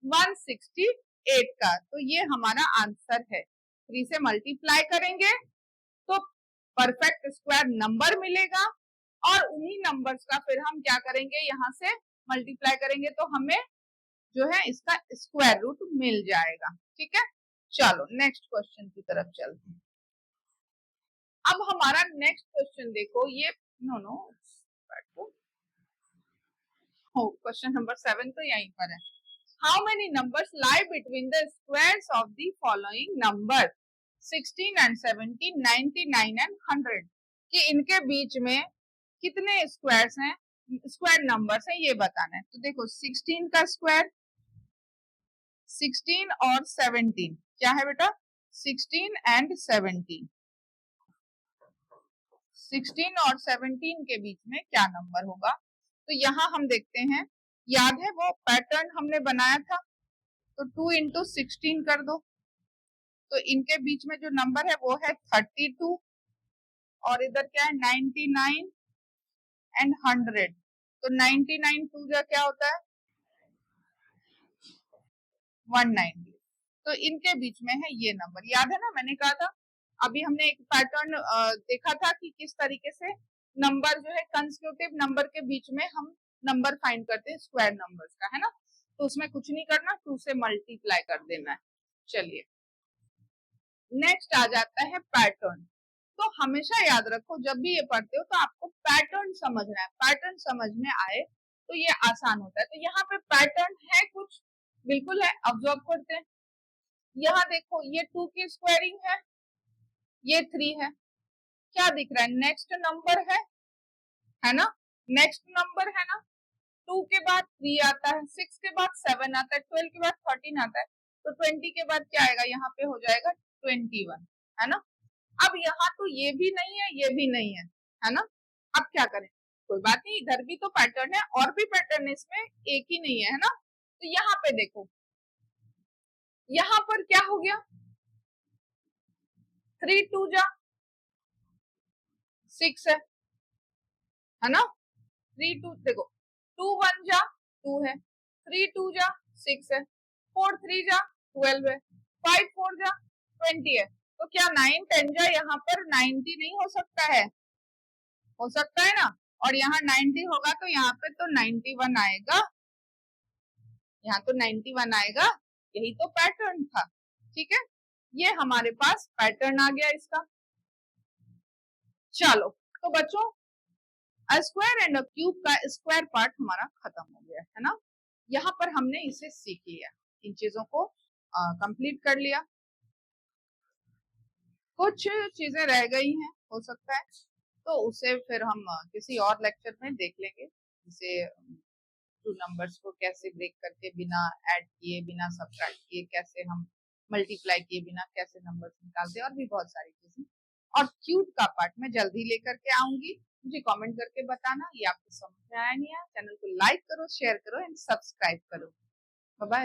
S1: 168 का। तो ये हमारा आंसर है। 3 से मल्टीप्लाई करेंगे तो परफेक्ट स्क्वायर नंबर मिलेगा और उन्हीं नंबर्स का फिर हम क्या करेंगे, यहाँ से मल्टीप्लाई करेंगे तो हमें जो है इसका स्क्वायर रूट मिल जाएगा। ठीक है, चलो नेक्स्ट क्वेश्चन की तरफ चलते हैं। अब हमारा नेक्स्ट क्वेश्चन देखो, ये क्वेश्चन नंबर 7 तो यहीं पर है। How many numbers lie between the squares of the following number 16 and 17, 99 and 100, कि इनके बीच में कितने स्क्वायर्स हैं, स्क्वायर नंबर्स हैं, ये बताना है। तो देखो 16 का स्क्वायर, 16 और 17 क्या है बेटा? 16 एंड 17, 16 और 17 के बीच में क्या नंबर होगा? तो यहाँ हम देखते हैं, याद है वो पैटर्न हमने बनाया था, तो 2 इंटू 16 कर दो, तो इनके बीच में जो नंबर है वो है 32 और इधर क्या है 99 एंड 100। तो 99 टू जा क्या होता है 190। तो इनके बीच में है ये नंबर, याद है ना, मैंने कहा था अभी हमने एक पैटर्न देखा था कि किस तरीके से नंबर जो है कंसेक्यूटिव नंबर के बीच में हम नंबर फाइंड करते हैं स्क्वायर नंबर्स का, है ना। तो उसमें कुछ नहीं करना, 2 से मल्टीप्लाई कर देना है। चलिए नेक्स्ट आ जाता है पैटर्न। तो हमेशा याद रखो जब भी ये पढ़ते हो तो आपको पैटर्न समझना है, पैटर्न समझ में आए तो ये आसान होता है। तो यहाँ पे पैटर्न है कुछ, बिल्कुल है, ऑब्जर्व करते हैं। यहाँ देखो ये 2 की स्क्वायरिंग है, ये 3 है, क्या दिख रहा है? नेक्स्ट नंबर है ना, नेक्स्ट नंबर है ना। 2 के बाद 3 आता है, 6 के बाद 7 आता है, 12 के बाद 13 आता है, तो 20 के बाद क्या आएगा? यहाँ पे हो जाएगा 21, है ना। अब यहाँ तो ये भी नहीं है, ये भी नहीं है ना। अब क्या करें? कोई बात नहीं, इधर भी तो पैटर्न है और भी पैटर्न है, इसमें एक ही नहीं है ना। तो यहाँ पे देखो, यहाँ पर क्या हो गया? 3 2 जा 6 है ना। 3 2 देखो, 2 1 जा 2 है, 3 2 जा 6 है, 4 3 जा 12 है, 5 4 जा 20 है। तो क्या 9 10 जा यहाँ पर 90 नहीं हो सकता है? हो सकता है ना। और यहाँ 90 होगा तो यहाँ पे तो 91 आएगा, यहाँ तो 91 आएगा। यही तो पैटर्न था। ठीक है, ये हमारे पास पैटर्न आ गया इसका। चलो तो बच्चों स्क्वायर एंड क्यूब का स्क्वायर पार्ट हमारा खत्म हो गया है ना। यहाँ पर हमने इसे सीख लिया, इन चीजों को कंप्लीट कर लिया। कुछ चीजें रह गई हैं हो सकता है, तो उसे फिर हम किसी और लेक्चर में देख लेंगे, जैसे टू नंबर्स को कैसे ब्रेक करके बिना ऐड किए बिना सब्ट्रैक्ट किए कैसे हम मल्टीप्लाई किए बिना कैसे नंबर्स निकालते हैं, और भी बहुत सारी चीजें। और क्यूब का पार्ट मैं जल्दी लेकर के आऊंगी, मुझे कमेंट करके बताना ये आपको समझ में आया नहीं आया। चैनल को लाइक करो, शेयर करो एंड सब्सक्राइब करो। Bye bye.